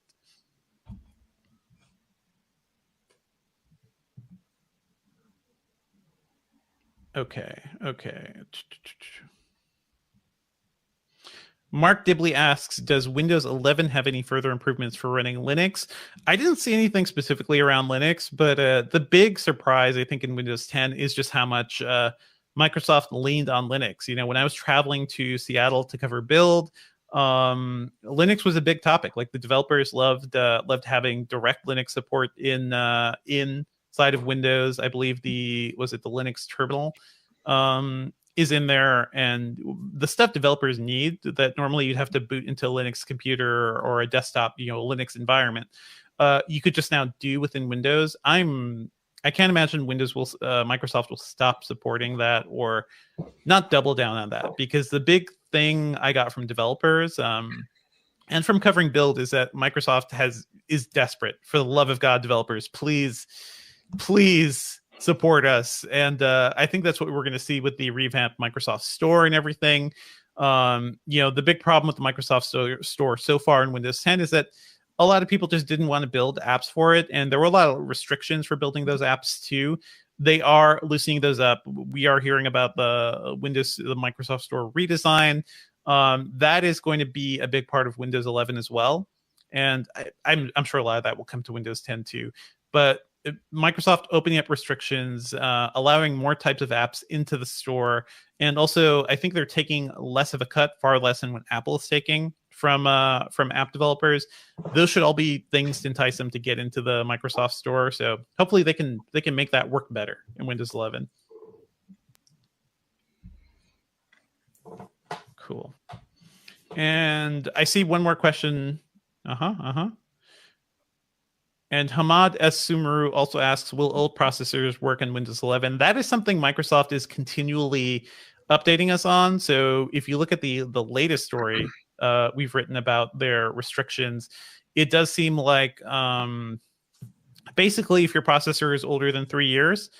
Okay. Mark Dibley asks, does Windows 11 have any further improvements for running Linux? I didn't see anything specifically around Linux, but the big surprise, I think, in Windows 10 is just how much Microsoft leaned on Linux. When I was traveling to Seattle to cover Build, Linux was a big topic. Like, the developers loved having direct Linux support inside of Windows. I believe the Linux terminal is in there, and the stuff developers need that normally you'd have to boot into a Linux computer or a desktop, Linux environment, you could just now do within Windows. I can't imagine Microsoft will stop supporting that or not double down on that, because the big thing I got from developers and from covering Build is that Microsoft is desperate. For the love of God, developers, please support us. And I think that's what we're going to see with the revamped Microsoft Store and everything. The big problem with the Microsoft Store so far in Windows 10 is that a lot of people just didn't want to build apps for it, and there were a lot of restrictions for building those apps too. They are loosening those up. We are hearing about the Microsoft Store redesign. That is going to be a big part of Windows 11 as well, and I'm sure a lot of that will come to Windows 10 too. But Microsoft opening up restrictions, allowing more types of apps into the store, and also I think they're taking less of a cut, far less than what Apple is taking from app developers. Those should all be things to entice them to get into the Microsoft Store. So hopefully they can make that work better in Windows 11. Cool. And I see one more question. And Hamad S. Sumaru also asks, will old processors work on Windows 11? That is something Microsoft is continually updating us on. So if you look at the latest story we've written about their restrictions, it does seem like basically if your processor is older than 3 years,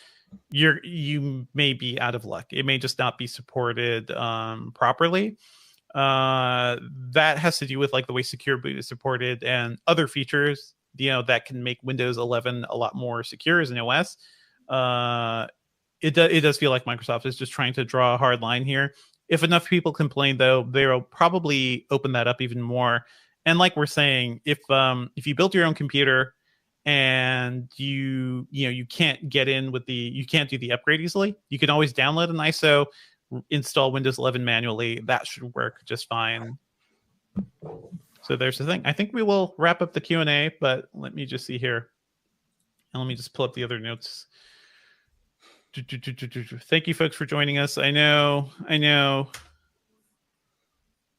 you may be out of luck. It may just not be supported properly. That has to do with the way Secure Boot is supported and other features that can make Windows 11 a lot more secure as an OS. It does feel like Microsoft is just trying to draw a hard line here. If enough people complain, though, they'll probably open that up even more. And like we're saying, if you built your own computer and you can't get in you can't do the upgrade easily, you can always download an ISO, install Windows 11 manually. That should work just fine. So there's the thing. I think we will wrap up the Q&A, but let me just see here. And let me just pull up the other notes. Thank you, folks, for joining us. I know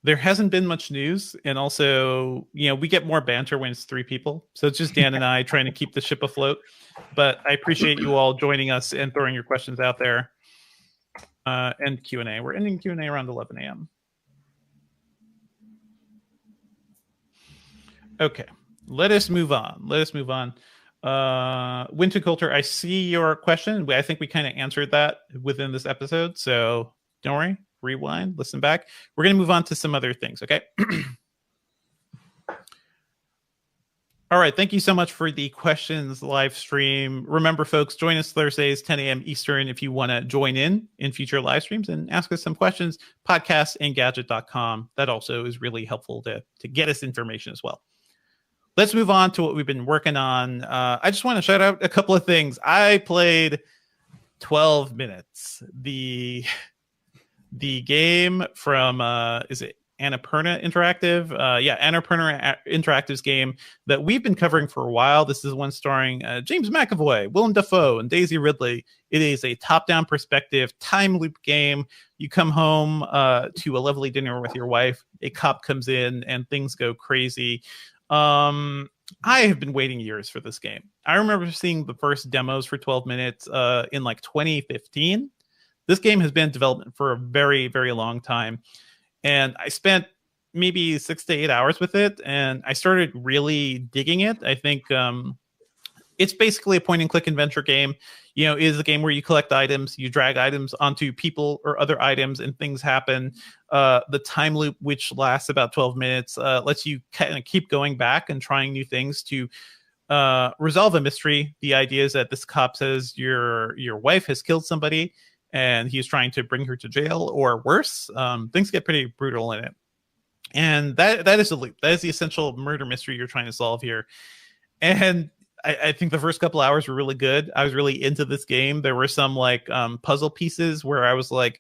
there hasn't been much news, and also, we get more banter when it's 3 people. So it's just Dan and I trying to keep the ship afloat. But I appreciate you all joining us and throwing your questions out there. And Q&A. We're ending Q&A around 11 a.m. Okay, let us move on. Winter Coulter, I see your question. I think we kind of answered that within this episode, so don't worry. Rewind, listen back. We're going to move on to some other things, okay? All right, thank you so much for the questions live stream. Remember, folks, join us Thursdays, 10 a.m. Eastern, if you want to join in future live streams and ask us some questions. Podcastengadget.com. That also is really helpful to get us information as well. Let's move on to what we've been working on. I just want to shout out a couple of things. I played 12 minutes. The game from, is it Annapurna Interactive? Annapurna Interactive's game that we've been covering for a while. This is one starring James McAvoy, Willem Dafoe, and Daisy Ridley. It is a top-down perspective time loop game. You come home to a lovely dinner with your wife. A cop comes in and things go crazy. I have been waiting years for this game. I remember seeing the first demos for 12 minutes in like 2015. This game has been in development for a very, very long time. And I spent maybe 6 to 8 hours with it, and I started really digging it. I think it's basically a point-and-click adventure game. It is a game where you collect items, you drag items onto people or other items, and things happen. The time loop, which lasts about 12 minutes, lets you kind of keep going back and trying new things to resolve a mystery. The idea is that this cop says your wife has killed somebody, and he's trying to bring her to jail, or worse. Things get pretty brutal in it. And that is the loop. That is the essential murder mystery you're trying to solve here. And I think the first couple hours were really good. I was really into this game. There were some puzzle pieces where I was like,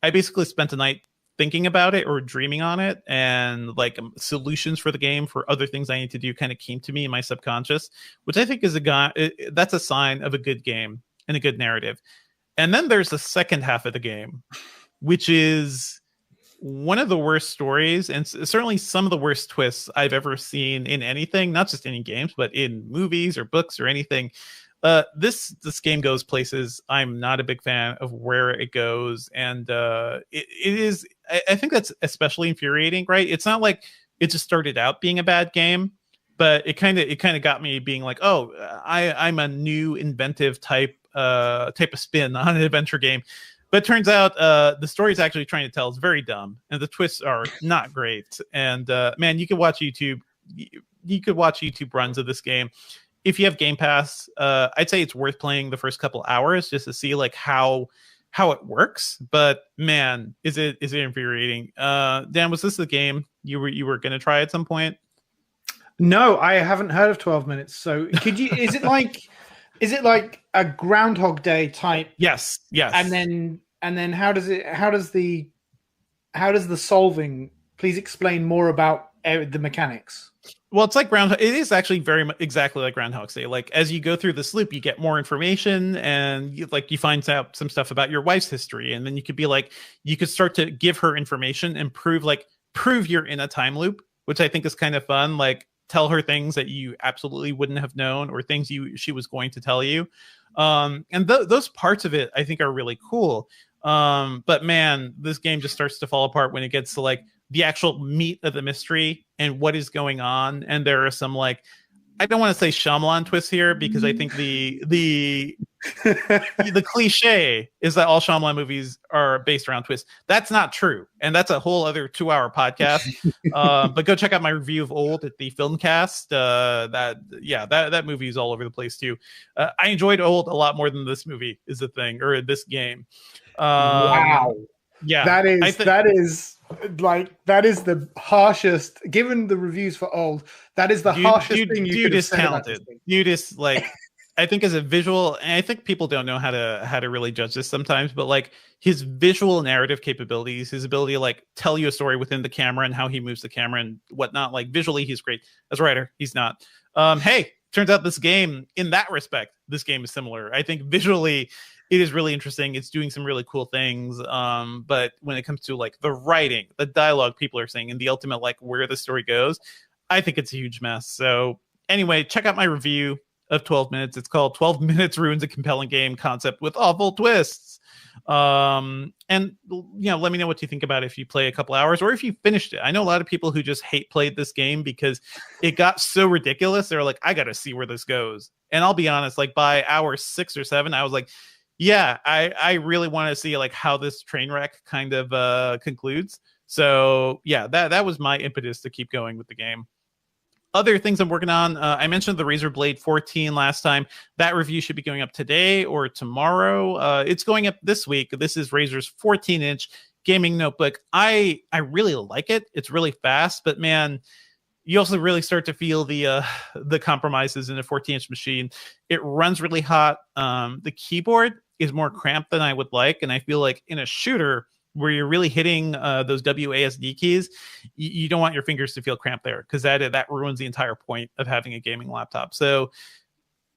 I basically spent a night thinking about it or dreaming on it, and solutions for the game for other things I need to do kind of came to me in my subconscious, which I think is that's a sign of a good game and a good narrative. And then there's the second half of the game, which is one of the worst stories, and certainly some of the worst twists I've ever seen in anything, not just any games, but in movies or books or anything. This game goes places I'm not a big fan of where it goes, and it is. I think that's especially infuriating, right? It's not like it just started out being a bad game, but it kind of got me being like, oh, I'm a new inventive type of spin on an adventure game. But it turns out the story is actually trying to tell is very dumb, and the twists are not great. And man, you could watch YouTube. You could watch YouTube runs of this game. If you have Game Pass, I'd say it's worth playing the first couple hours just to see how it works. But man, is it infuriating? Dan, was this the game you were going to try at some point? No, I haven't heard of 12 minutes. So could you? Is it like a Groundhog Day type? Yes. And then how does the solving? Please explain more about the mechanics. Well, it's like Groundhog. It is actually very much exactly like Groundhog Day. Like as you go through this loop, you get more information, and you find out some stuff about your wife's history, and then you could start to give her information and prove you're in a time loop, which I think is kind of fun. Tell her things that you absolutely wouldn't have known, or things she was going to tell you. And those parts of it I think are really cool. But man, this game just starts to fall apart when it gets to the actual meat of the mystery and what is going on. And there are some I don't want to say Shyamalan twists here, because I think the cliche is that all Shyamalan movies are based around twists. That's not true, and that's a whole other 2-hour podcast. But go check out my review of Old at the Filmcast. That movie is all over the place too. I enjoyed Old a lot more than this movie is the thing, or this game. Wow. Yeah, that is the harshest. Given the reviews for Old, that is the harshest thing you could have said about this thing. You just I think as a visual, and I think people don't know how to really judge this sometimes, but his visual narrative capabilities, his ability to tell you a story within the camera and how he moves the camera and whatnot. Visually, he's great. As a writer, he's not. Hey, turns out this game, in that respect, this game is similar. I think visually it is really interesting. It's doing some really cool things. But when it comes to like the writing, the dialogue people are saying, and the ultimate like where the story goes, I think it's a huge mess. So anyway, check out my review of 12 Minutes. It's called 12 Minutes Ruins a Compelling Game Concept with Awful Twists. And let me know what you think about it if you play a couple hours or if you finished it. I know a lot of people who just hate played this game because it got so ridiculous. They're like, I gotta see where this goes. And I'll be honest, like by hour 6 or 7, I was like, yeah, I really want to see like how this train wreck kind of concludes. So yeah, that was my impetus to keep going with the game. Other things I'm working on, I mentioned the Razer Blade 14 last time. That review should be going up today or tomorrow. It's going up this week. This is Razer's 14-inch gaming notebook. I really like it. It's really fast, but man, you also really start to feel the compromises in a 14-inch machine. It runs really hot. The keyboard is more cramped than I would like, and I feel like in a shooter where you're really hitting those WASD keys, you don't want your fingers to feel cramped there, because that ruins the entire point of having a gaming laptop. So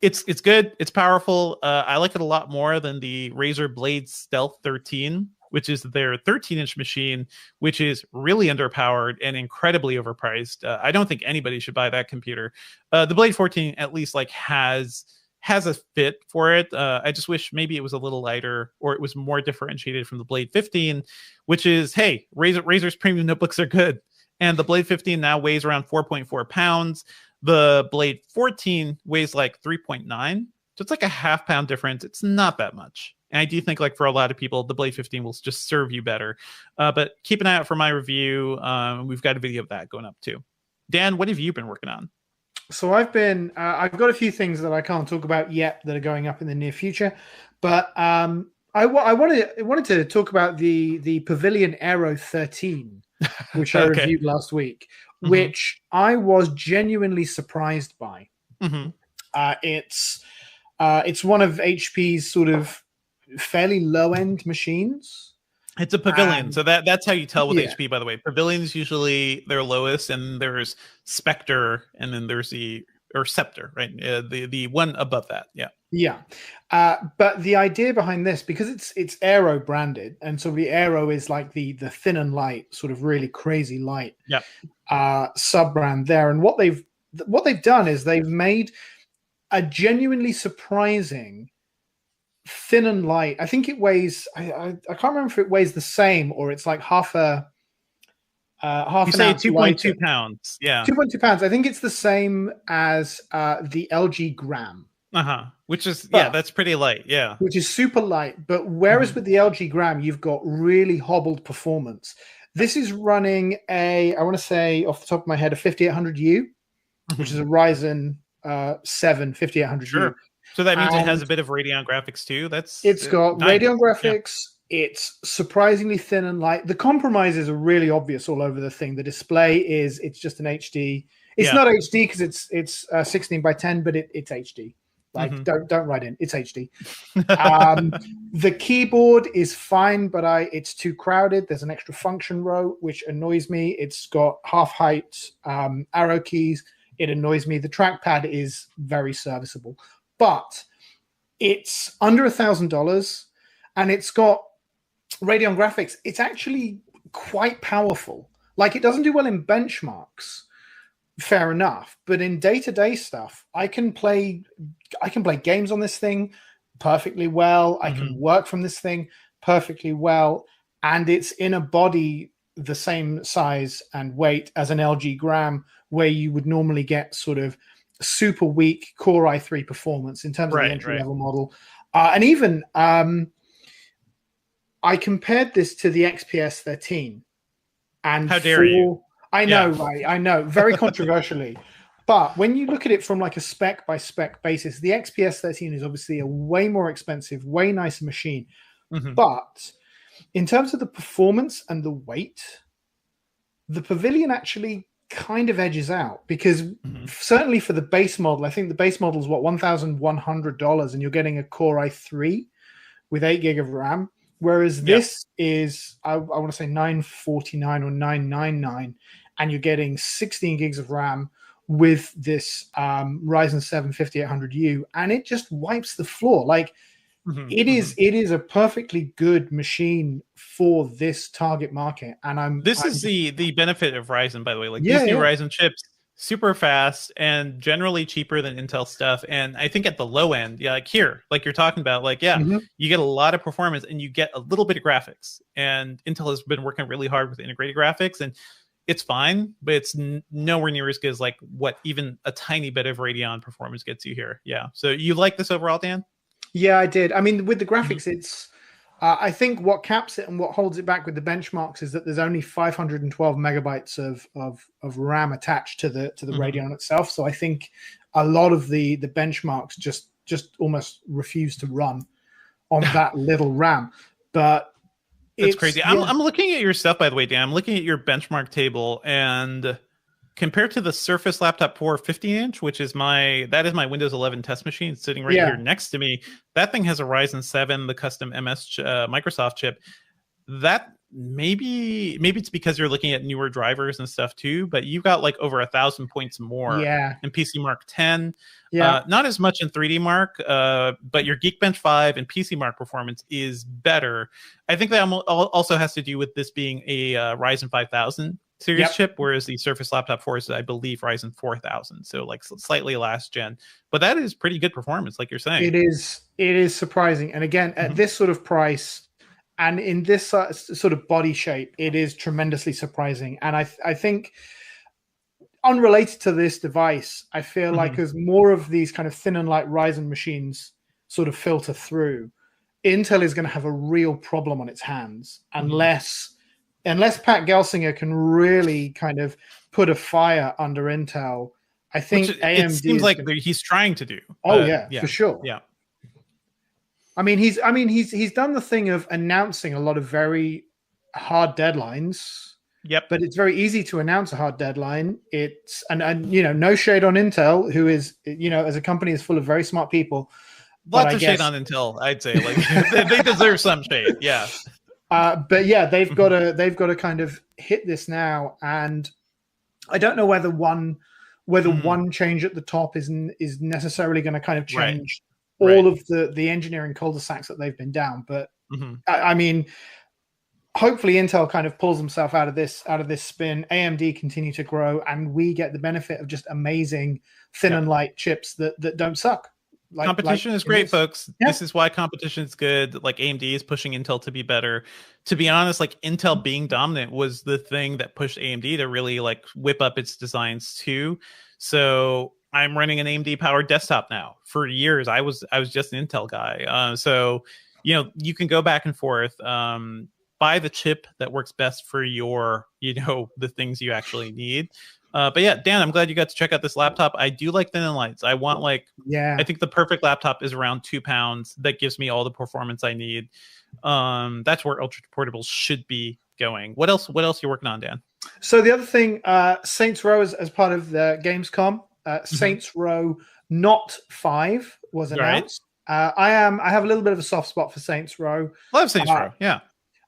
it's good. It's powerful. I like it a lot more than the Razer Blade Stealth 13, which is their 13-inch machine, which is really underpowered and incredibly overpriced. I don't think anybody should buy that computer. The Blade 14 at least like has a fit for it. I just wish maybe it was a little lighter or it was more differentiated from the Blade 15, which is, hey, Razer's premium notebooks are good. And the Blade 15 now weighs around 4.4 pounds. The Blade 14 weighs like 3.9. So it's like a half-pound difference. It's not that much. And I do think like for a lot of people, the Blade 15 will just serve you better. But keep an eye out for my review. We've got a video of that going up too. Dan, what have you been working on? So I've got a few things that I can't talk about yet that are going up in the near future, but I wanted to talk about the Pavilion Aero 13, which I reviewed last week, which I was genuinely surprised by. It's one of HP's sort of fairly low end machines. It's a Pavilion, so that's how you tell with HP, by the way. Pavilions usually their lowest, and there's Spectre, and then there's Scepter, right? The one above that, but the idea behind this, because it's Aero branded, and so the Aero is like the thin and light, sort of really crazy light, sub brand there. And what they've done is they've made a genuinely surprising thin and light. I think it weighs. I can't remember if it weighs the same or it's like half an ounce. 2.2 pounds. Yeah, 2.2 pounds. I think it's the same as the LG Gram. Which is that's pretty light. Yeah, which is super light. But whereas with the LG Gram, you've got really hobbled performance. This is running I want to say off the top of my head, a 5800U, which is a Ryzen 7 5800U. Sure. So that means it has a bit of Radeon graphics too. It's got Radeon graphics. Yeah. It's surprisingly thin and light. The compromises are really obvious all over the thing. The display it's just an HD. It's not HD because it's 16 by 10, but it's HD. Like don't write in. It's HD. The keyboard is fine, but it's too crowded. There's an extra function row which annoys me. It's got half height arrow keys. It annoys me. The trackpad is very serviceable. But it's under $1,000 and it's got Radeon graphics. It's actually quite powerful. Like, it doesn't do well in benchmarks, fair enough. But in day-to-day stuff, I can play games on this thing perfectly well. I can work from this thing perfectly well. And it's in a body the same size and weight as an LG Gram, where you would normally get sort of super weak Core i3 performance in terms of the entry-level model. And even I compared this to the XPS 13. And how dare you? I know, right? I know, very controversially. But when you look at it from like a spec-by-spec basis, the XPS 13 is obviously a way more expensive, way nicer machine. But in terms of the performance and the weight, the Pavilion actually kind of edges out, because certainly for the base model, I think the base model is $1,100, and you're getting a Core i3 with 8 gig of RAM, whereas this is I want to say $949 or $999, and you're getting 16 gigs of RAM with this Ryzen 7 5800U, and it just wipes the floor. Like it is a perfectly good machine for this target market. And this is the benefit of Ryzen, by the way. Like Yeah, these new yeah. Ryzen chips, super fast and generally cheaper than Intel stuff. And I think at the low end, yeah, like here, like you're talking about, like, yeah, you get a lot of performance and you get a little bit of graphics. And Intel has been working really hard with integrated graphics, and it's fine, but it's nowhere near as good as like what even a tiny bit of Radeon performance gets you here. Yeah. So you like this overall, Dan? Yeah, I did. I mean, with the graphics, it's I think what caps it and what holds it back with the benchmarks is that there's only 512 megabytes of RAM attached to the Radeon itself. So I think a lot of the benchmarks just almost refuse to run on that little RAM. But it's crazy. Yeah. I'm looking at your stuff, by the way, Dan. I'm looking at your benchmark table, and compared to the Surface Laptop 4 15-inch, which is my Windows 11 test machine sitting right here next to me, that thing has a Ryzen 7, the custom MS Microsoft chip. That maybe it's because you're looking at newer drivers and stuff too, but you got like over 1,000 points more in PC Mark 10. Not as much in 3D Mark, but your Geekbench 5 and PC Mark performance is better. I think that also has to do with this being a Ryzen 5000 series chip, whereas the Surface Laptop 4 is, I believe, Ryzen 4000, so like slightly last gen. But that is pretty good performance, like you're saying. It is surprising, and again, at this sort of price and in this sort of body shape, it is tremendously surprising. And I think, unrelated to this device, I feel like as more of these kind of thin and light Ryzen machines sort of filter through, Intel is going to have a real problem on its hands unless Pat Gelsinger can really kind of put a fire under Intel. I think AMD it seems like he's trying to do. Oh yeah, for sure. Yeah. I mean, he's done the thing of announcing a lot of very hard deadlines. Yep. But it's very easy to announce a hard deadline. It's and you know, no shade on Intel, who is, you know, as a company is full of very smart people. Lots of shade on Intel, I'd say. Like they deserve some shade. Yeah. But yeah, they've got to kind of hit this now, and I don't know whether one change at the top is necessarily going to kind of change all of the engineering cul-de-sacs that they've been down. But I mean, hopefully Intel kind of pulls himself out of this spin. AMD continue to grow, and we get the benefit of just amazing thin and light chips that don't suck. Competition is great, folks. This is why competition is good. Like AMD is pushing Intel to be better. To be honest, like Intel being dominant was the thing that pushed AMD to really like whip up its designs too. So I'm running an AMD powered desktop now. For years, I was just an Intel guy. So you know, you can go back and forth. Buy the chip that works best for your, you know, the things you actually need. But yeah, Dan, I'm glad you got to check out this laptop. I do like thin and lights. I want I think the perfect laptop is around 2 pounds. That gives me all the performance I need. That's where ultra portables should be going. What else you working on, Dan? So the other thing, Saints Row as part of the Gamescom, Saints Row Not 5 was announced. I have a little bit of a soft spot for Saints Row. Love Saints Row, yeah.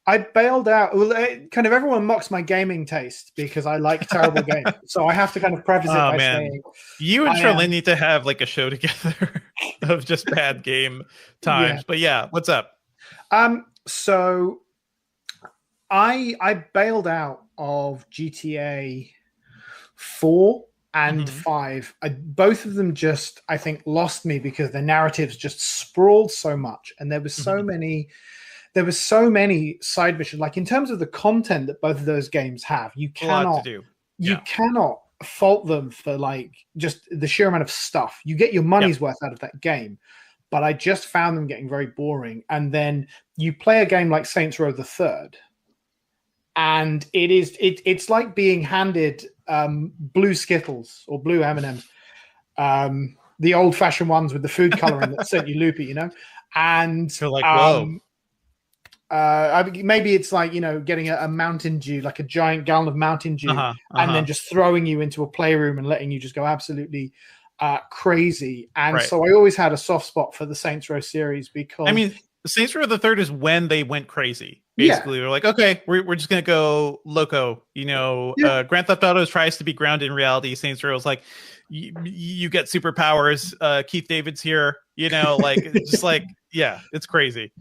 I bailed out. Well, kind of everyone mocks my gaming taste because I like terrible games. So I have to kind of preface it by saying, you and Charlene need to have like a show together of just bad game times. Yeah. But yeah, what's up? So I bailed out of GTA 4 and 5. Both of them just, I think, lost me because the narratives just sprawled so much, and there was so many. There were so many side missions. Like in terms of the content that both of those games have, you cannot fault them for like just the sheer amount of stuff. You get your money's worth out of that game, but I just found them getting very boring. And then you play a game like Saints Row the Third, and it's like being handed blue Skittles or blue M&Ms, the old-fashioned ones with the food coloring that sent you loopy, you know. And so like, whoa. Maybe it's like, you know, getting a Mountain Dew, like a giant gallon of Mountain Dew, and then just throwing you into a playroom and letting you just go absolutely crazy. And so I always had a soft spot for the Saints Row series because, I mean, Saints Row the Third is when they went crazy. Basically, they're like, okay, we're just gonna go loco. You know, Grand Theft Auto tries to be grounded in reality. Saints Row is like, you get superpowers. Keith David's here. You know, like it's just like, yeah, it's crazy.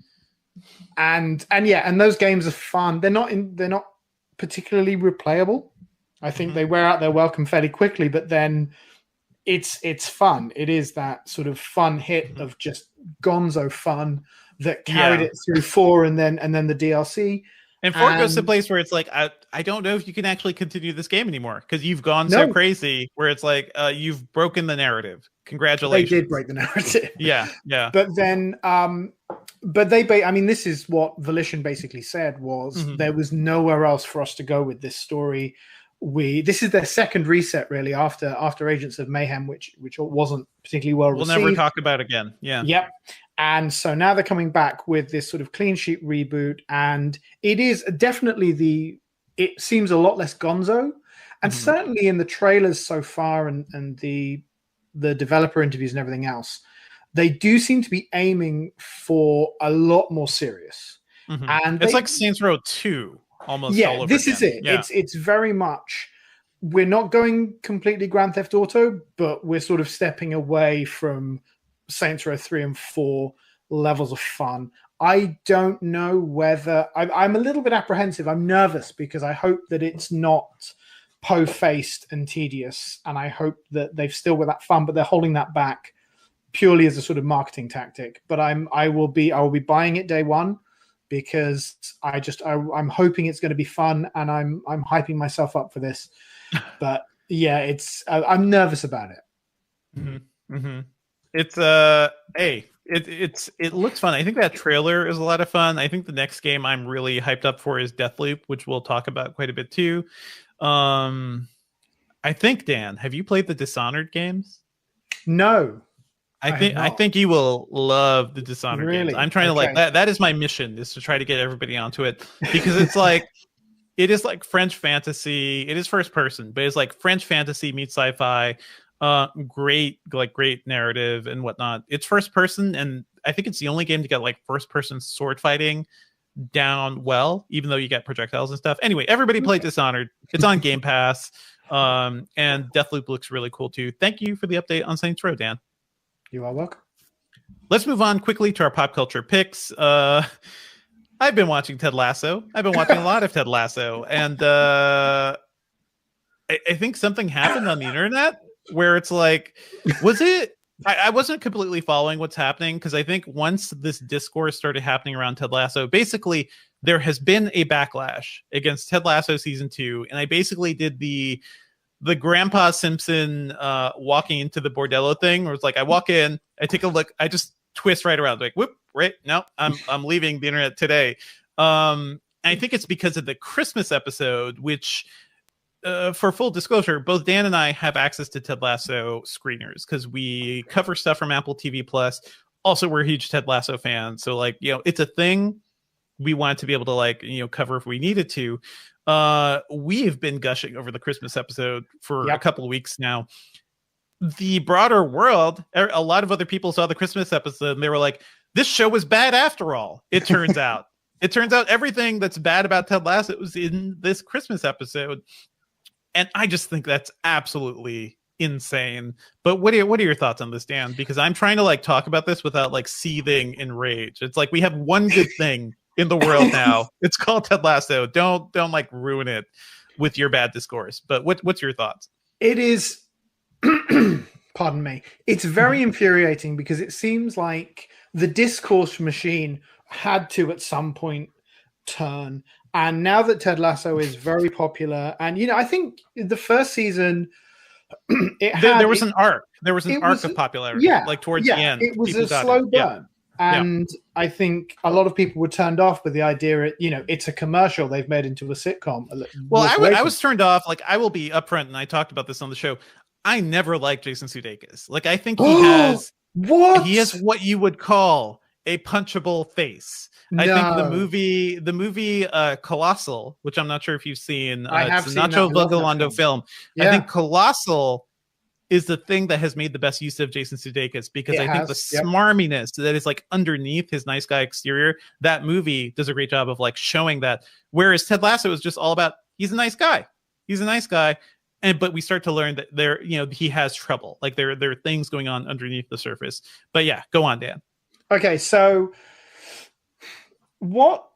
And those games are fun. They're not particularly replayable. I think they wear out their welcome fairly quickly, but then it's fun. It is that sort of fun hit of just gonzo fun that carried it through 4 and then the DLC. And 4 goes to a place where it's like, I don't know if you can actually continue this game anymore because you've gone so crazy where it's like you've broken the narrative. Congratulations. They did break the narrative. Yeah. But then this is what Volition basically said was there was nowhere else for us to go with this story. This is their second reset really after Agents of Mayhem, which wasn't particularly well received. We'll never talk about it again. Yeah. Yep. And so now they're coming back with this sort of clean sheet reboot, and it is definitely it seems a lot less gonzo, and certainly in the trailers so far and the developer interviews and everything else, they do seem to be aiming for a lot more serious. And it's like Saints Row 2 almost. All over this again. Is it. Yeah. It's very much, we're not going completely Grand Theft Auto, but we're sort of stepping away from Saints Row 3 and 4 levels of fun. I don't know whether I'm a little bit apprehensive. I'm nervous because I hope that it's not po-faced and tedious, and I hope that they've still got that fun, but they're holding that back purely as a sort of marketing tactic. But I will be buying it day one because I'm hoping it's going to be fun, and I'm hyping myself up for this. But yeah, I'm nervous about it. It's it looks fun. I think that trailer is a lot of fun. I think the next game I'm really hyped up for is Deathloop, which we'll talk about quite a bit too. I think, Dan, have you played the Dishonored games? No. I think you will love the Dishonored games. I'm trying to like that is my mission, is to try to get everybody onto it, because it's like it is like French fantasy. It is first person, but it's like French fantasy meets sci-fi. Great narrative and whatnot. It's first person, and I think it's the only game to get like first person sword fighting down well, even though you get projectiles and stuff. Anyway, everybody play Dishonored. It's on Game Pass. And Deathloop looks really cool too. Thank you for the update on Saints Row, Dan. You are welcome. Let's move on quickly to our pop culture picks. I've been watching Ted Lasso. I've been watching a lot of Ted Lasso, and I think something happened on the internet where it's like, I wasn't completely following what's happening, because I think once this discourse started happening around Ted Lasso, basically there has been a backlash against Ted Lasso season 2, and I basically did the Grandpa Simpson walking into the bordello thing, where it's like I walk in, I take a look, I just twist right around, like whoop, right, no, I'm leaving the internet today. I think it's because of the Christmas episode, which for full disclosure, both Dan and I have access to Ted Lasso screeners because we cover stuff from Apple TV Plus. Also, we're huge Ted Lasso fans, so like, you know, it's a thing we want to be able to like, you know, cover if we needed to. We've been gushing over the Christmas episode for a couple of weeks now. The broader world, a lot of other people saw the Christmas episode and they were like, this show was bad after all. It turns out. It turns out everything that's bad about Ted Lasso was in this Christmas episode. And I just think that's absolutely insane. But what are your thoughts on this, Dan? Because I'm trying to like talk about this without like seething in rage. It's like we have one good thing in the world now. It's called Ted Lasso. Don't like ruin it with your bad discourse. But what's your thoughts? It is pardon me. It's very infuriating because it seems like the discourse machine had to at some point turn. And now that Ted Lasso is very popular, and you know, I think the first season there was an arc. There was an arc of popularity. Yeah, like towards the end, it was a slow burn. And I think a lot of people were turned off with the idea, you know, it's a commercial they've made into a sitcom. Well, I was turned off. Like, I will be upfront, and I talked about this on the show. I never liked Jason Sudeikis. Like, I think he has what you would call a punchable face. I think the movie Colossal, which I'm not sure if you've seen, it's a Nacho Vigalondo film. I think Colossal is the thing that has made the best use of Jason Sudeikis, because I think the smarminess that is like underneath his nice guy exterior, that movie does a great job of like showing that. Whereas Ted Lasso is just all about, he's a nice guy. He's a nice guy. But we start to learn that he has trouble. Like there are things going on underneath the surface. But yeah, go on, Dan. Okay, so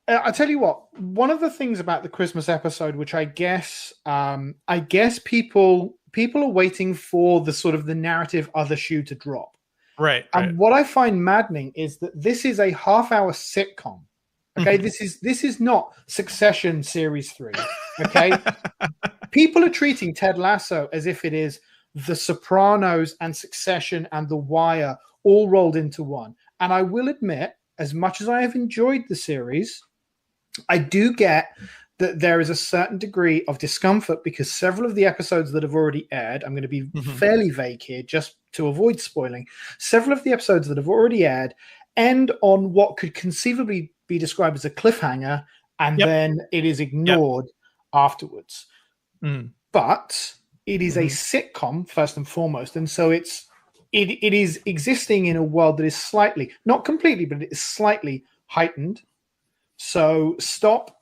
I tell you what, one of the things about the Christmas episode, which I guess people are waiting for the sort of the narrative other shoe to drop. Right. And what I find maddening is that this is a half-hour sitcom. Okay, this is not Succession series 3. Okay, people are treating Ted Lasso as if it is The Sopranos and Succession and The Wire all rolled into one. And I will admit, as much as I have enjoyed the series, I do get that there is a certain degree of discomfort because several of the episodes that have already aired, I'm going to be fairly vague here just to avoid spoiling, several of the episodes that have already aired end on what could conceivably be described as a cliffhanger, and then it is ignored afterwards. But it is a sitcom first and foremost, and so it is existing in a world that is slightly, not completely, but it is slightly heightened. So stop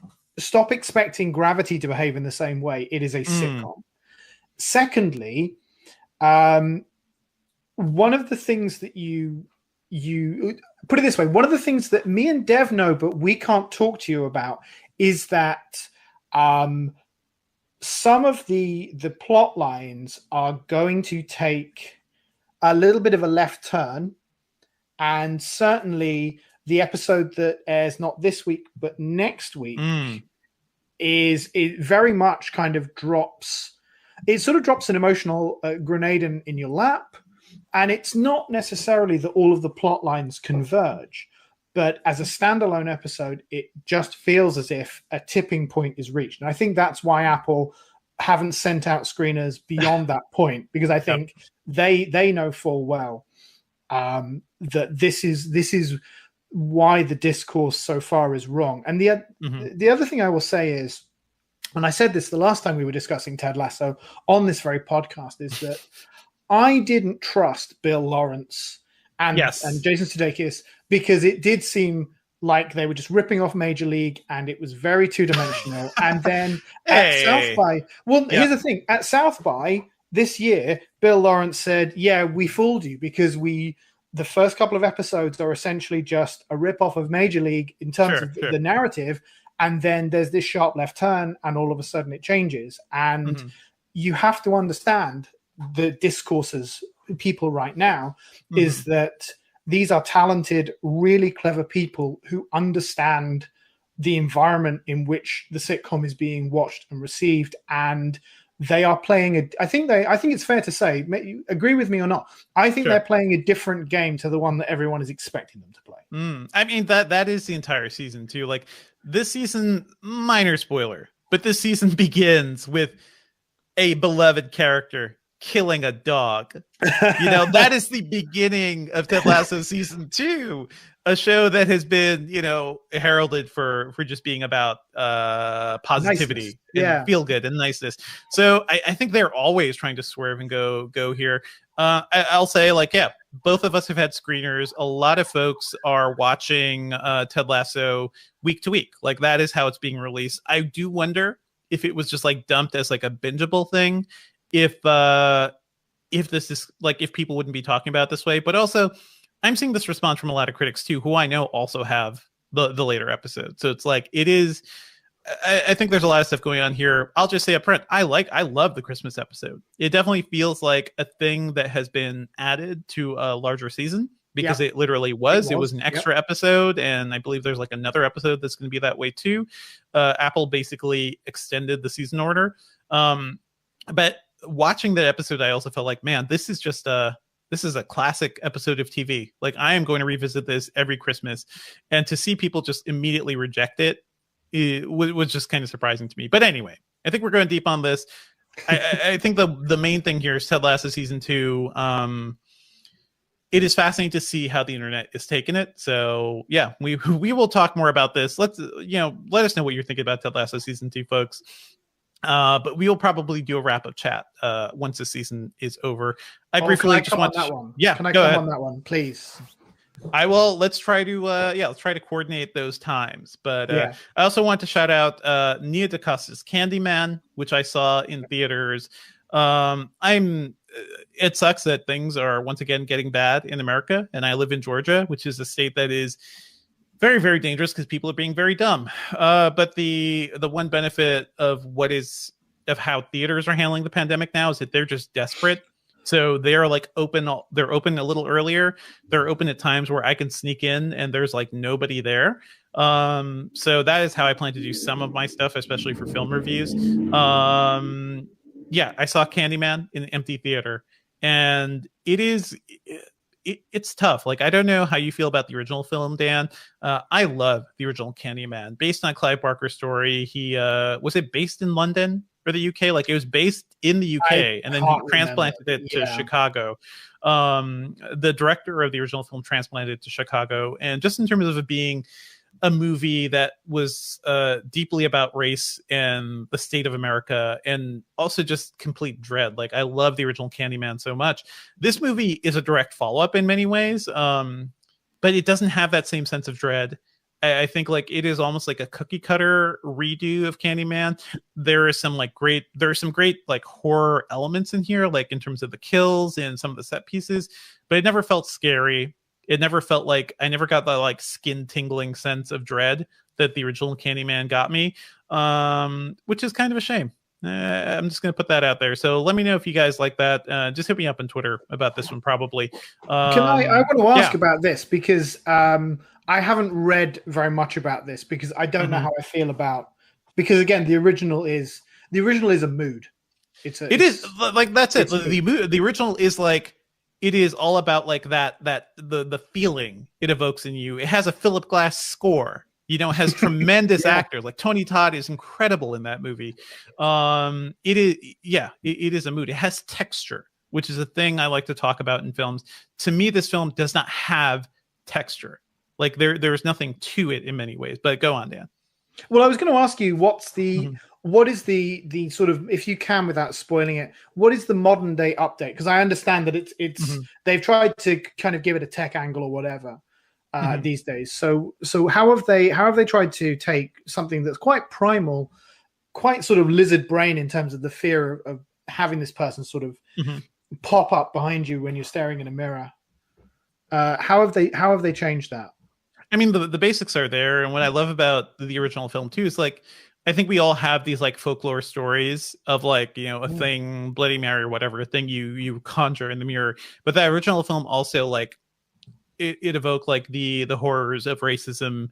expecting Gravity to behave in the same way. It is a sitcom. Secondly, one of the things that you put it this way, one of the things that me and Dev know, but we can't talk to you about, is that some of the plot lines are going to take a little bit of a left turn, and certainly the episode that airs not this week but next week is it very much kind of drops. It sort of drops an emotional grenade in your lap, and it's not necessarily that all of the plot lines converge, but as a standalone episode, it just feels as if a tipping point is reached. And I think that's why Apple haven't sent out screeners beyond that point, because I think they know full well that this is why the discourse so far is wrong. And the other thing I will say is, and I said this the last time we were discussing Ted Lasso on this very podcast, is that I didn't trust Bill Lawrence and Jason Sudeikis, because it did seem like they were just ripping off Major League, and it was very two-dimensional. And then at South by, here's the thing, at South by this year, Bill Lawrence said, yeah, we fooled you, because the first couple of episodes are essentially just a rip-off of Major League in terms of the narrative, and then there's this sharp left turn, and all of a sudden it changes. And you have to understand the discourses people right now is that these are talented, really clever people who understand the environment in which the sitcom is being watched and received, and they are playing I think it's fair to say, agree with me or not, I think they're playing a different game to the one that everyone is expecting them to play. I mean, that is the entire season too. Like this season, minor spoiler, but this season begins with a beloved character killing a dog. That is the beginning of Ted Lasso season 2, a show that has been, heralded for just being about positivity and feel good and niceness. So I think they're always trying to swerve and go here. I'll say, both of us have had screeners. A lot of folks are watching Ted Lasso week to week. Like that is how it's being released. I do wonder if it was just like dumped as like a bingeable thing, if this is like, if people wouldn't be talking about it this way. But also I'm seeing this response from a lot of critics too, who I know also have the later episodes. So it's like, it is, I think there's a lot of stuff going on here. I'll just say up front, I love the Christmas episode. It definitely feels like a thing that has been added to a larger season, because it literally was. It was an extra episode, and I believe there's like another episode that's going to be that way too. Apple basically extended the season order. But watching that episode, I also felt like, man, this is a classic episode of TV. Like I am going to revisit this every Christmas, and to see people just immediately reject it was just kind of surprising to me. But anyway, I think we're going deep on this. I think the main thing here is Ted Lasso season 2. It is fascinating to see how the internet is taking it. So yeah, we will talk more about this. Let us know what you're thinking about Ted Lasso season 2, folks. But we will probably do a wrap-up chat once the season is over. I briefly can I just come want on that one. Yeah, can I go come ahead. on that one, please? I will. Let's try to coordinate those times. But I also want to shout out Nia DaCosta's Candyman, which I saw in theaters. It sucks that things are once again getting bad in America, and I live in Georgia, which is a state that is very, very dangerous because people are being very dumb. But the one benefit of how theaters are handling the pandemic now is that they're just desperate. So they're like open. They're open a little earlier. They're open at times where I can sneak in and there's like nobody there. So that is how I plan to do some of my stuff, especially for film reviews. Yeah, I saw Candyman in an empty theater, and it's tough. Like, I don't know how you feel about the original film, Dan. I love the original Candyman, based on Clive Barker's story. He was it based in London or the UK? Like, it was based in the UK, and then he transplanted it to Chicago. The director of the original film transplanted it to Chicago, and just in terms of it being a movie that was deeply about race and the state of America, and also just complete dread. Like, I love the original Candyman so much. This movie is a direct follow-up in many ways, but it doesn't have that same sense of dread. I think like it is almost like a cookie cutter redo of Candyman. There are some great like horror elements in here, like in terms of the kills and some of the set pieces, but it never felt scary. It never felt like I never got that like skin tingling sense of dread that the original Candyman got me, which is kind of a shame. I'm just going to put that out there. So let me know if you guys like that. Just hit me up on Twitter about this one, probably. I want to ask about this because I haven't read very much about this because I don't know how I feel about, because again, the original is a mood. It is like, that's it. The original is like, it is all about like the feeling it evokes in you. It has a Philip Glass score, it has tremendous actors. Like Tony Todd is incredible in that movie. It is a mood. It has texture, which is a thing I like to talk about in films. To me, this film does not have texture. Like there's nothing to it in many ways. But go on, Dan. Well, I was going to ask you, what is the sort of, if you can without spoiling it, what is the modern day update? Because I understand that it's they've tried to kind of give it a tech angle or whatever these days. So how have they tried to take something that's quite primal, quite sort of lizard brain in terms of the fear of having this person sort of pop up behind you when you're staring in a mirror? How have they changed that? I mean, the basics are there, and what I love about the original film too is like, I think we all have these like folklore stories of like, a thing, Bloody Mary or whatever, a thing you conjure in the mirror. But that original film also like it evoked like the horrors of racism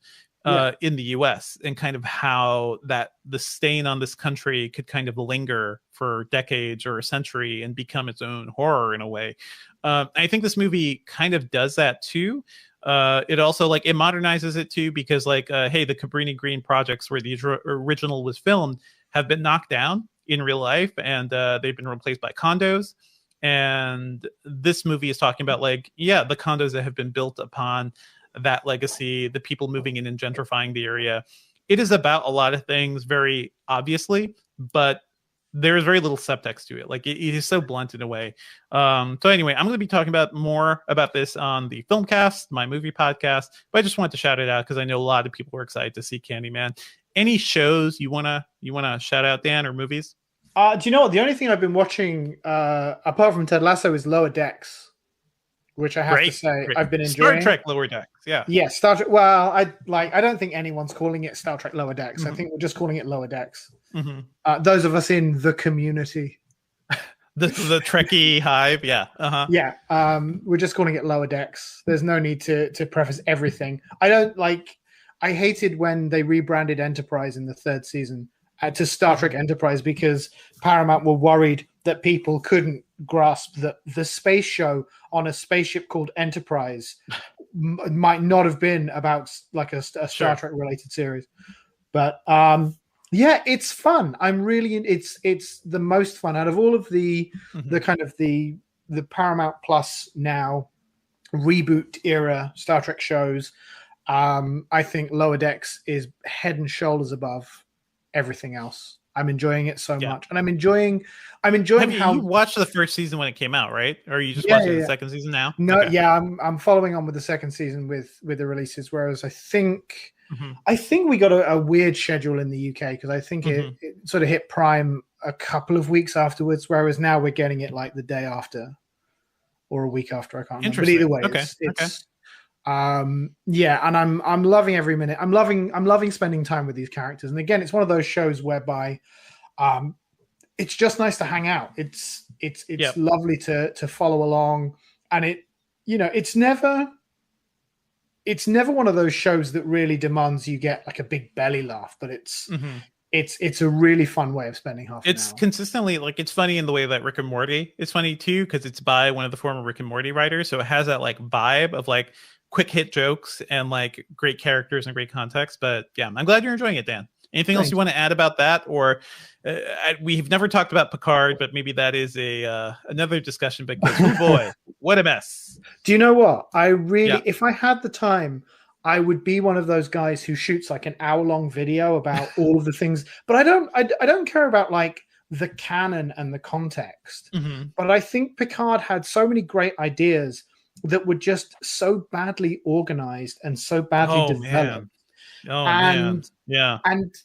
in the US, and kind of how that the stain on this country could kind of linger for decades or a century and become its own horror in a way. I think this movie kind of does that too. It also like it modernizes it too, because like hey, the Cabrini Green projects where the original was filmed have been knocked down in real life, and they've been replaced by condos. And this movie is talking about like, the condos that have been built upon that legacy, the people moving in and gentrifying the area. It is about a lot of things very obviously, but there is very little subtext to it. Like it is so blunt in a way. So anyway, I'm going to be talking about more about this on the Filmcast, my movie podcast, but I just wanted to shout it out because I know a lot of people are excited to see Candyman. Any shows you wanna shout out, Dan, or movies? Do you know what? The only thing I've been watching apart from Ted Lasso is Lower Decks, which I have to say I've been enjoying. Star Trek Lower Decks, yeah, Star Trek. Well, I don't think anyone's calling it Star Trek Lower Decks. I think we're just calling it Lower Decks. Those of us in the community, the Trekkie hive, we're just calling it Lower Decks. There's no need to preface everything. I hated when they rebranded Enterprise in the third season to Star Trek Enterprise, because Paramount were worried that people couldn't grasp that the space show on a spaceship called Enterprise might not have been about like a Star Trek related series. But it's fun. I'm really it's the most fun out of all of the kind of the Paramount Plus now reboot era Star Trek shows. I think Lower Decks is head and shoulders above everything else. I'm enjoying it so much, and I'm enjoying how you watched the first season when it came out, right? Or are you just watching the second season now? No, I'm following on with the second season with the releases. Whereas I think we got a weird schedule in the UK because I think it sort of hit Prime a couple of weeks afterwards, whereas now we're getting it like the day after or a week after. I can't remember. But either way, it's and I'm loving every minute. I'm loving spending time with these characters. And again, it's one of those shows whereby it's just nice to hang out. It's lovely to follow along, and it's never one of those shows that really demands you get like a big belly laugh, but it's a really fun way of spending half an hour. It's consistently, like, it's funny in the way that Rick and Morty is funny too, because it's by one of the former Rick and Morty writers, so it has that like vibe of like quick hit jokes and like great characters and great context. But yeah, I'm glad you're enjoying it, Dan. Anything else you want to add about that? Or we've never talked about Picard, but maybe that is another discussion, because oh boy, what a mess. Do you know what? I really, if I had the time, I would be one of those guys who shoots like an hour-long video about all of the things. But I don't care about like the canon and the context. But I think Picard had so many great ideas that were just so badly organized and so badly developed. And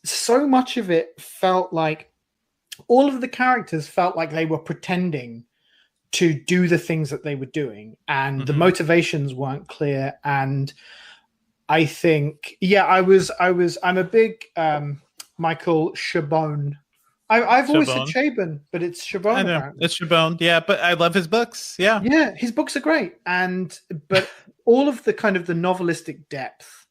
so much of it felt like all of the characters felt like they were pretending to do the things that they were doing, and the motivations weren't clear. And I think, I'm a big Michael Chabon. I've always said Chabon, but it's Chabon. I know it's Chabon, but I love his books. Yeah, his books are great, but all of the kind of the novelistic depth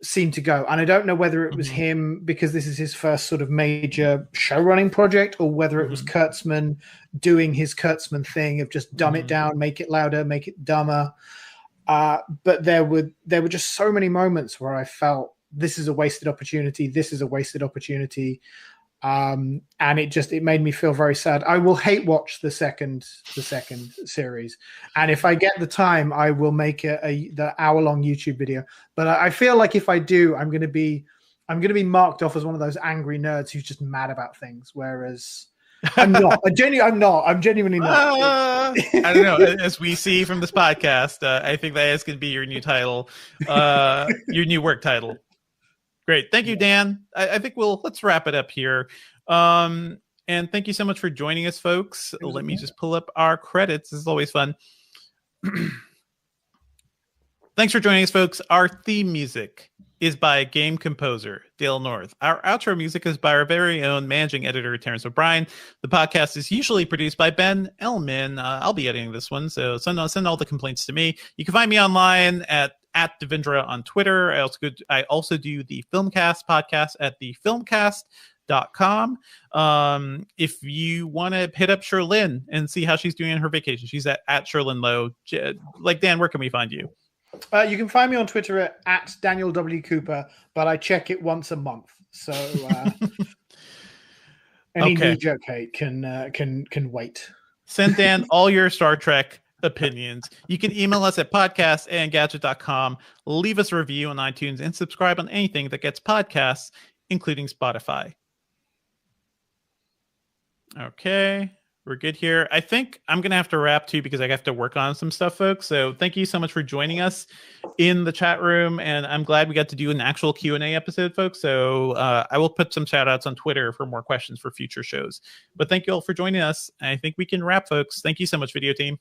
seemed to go. And I don't know whether it was him because this is his first sort of major show running project, or whether it was Kurtzman doing his Kurtzman thing of just dumb it down, make it louder, make it dumber. But there were just so many moments where I felt this is a wasted opportunity. This is a wasted opportunity. And it made me feel very sad. I will hate watch the second series, and if I get the time, I will make the hour-long YouTube video. But I feel like if I do, I'm going to be marked off as one of those angry nerds who's just mad about things. Whereas I'm not. I'm genuinely not. I don't know. As we see from this podcast, I think that is going to be your new title, your new work title. Great. Thank you, Dan. I think let's wrap it up here. And thank you so much for joining us, folks. Let me just pull up our credits. This is always fun. Thanks for joining us, folks. Our theme music is by game composer Dale North. Our outro music is by our very own managing editor, Terrence O'Brien. The podcast is usually produced by Ben Ellman. I'll be editing this one, so send all the complaints to me. You can find me online at Devindra on Twitter. I also do the Filmcast podcast at thefilmcast.com. If you want to hit up Sherlyn and see how she's doing on her vacation, she's at Sherlyn Lowe. Like, Dan, where can we find you? You can find me on Twitter at Daniel W. Cooper, but I check it once a month. So any knee-jerk hate can wait. Send Dan all your Star Trek opinions. You can email us at podcast@engadget.com. Leave us a review on iTunes and subscribe on anything that gets podcasts, including Spotify. Okay, we're good here. I think I'm going to have to wrap too, because I have to work on some stuff, folks. So thank you so much for joining us in the chat room. And I'm glad we got to do an actual Q&A episode, folks. So I will put some shout outs on Twitter for more questions for future shows. But thank you all for joining us. I think we can wrap, folks. Thank you so much, video team.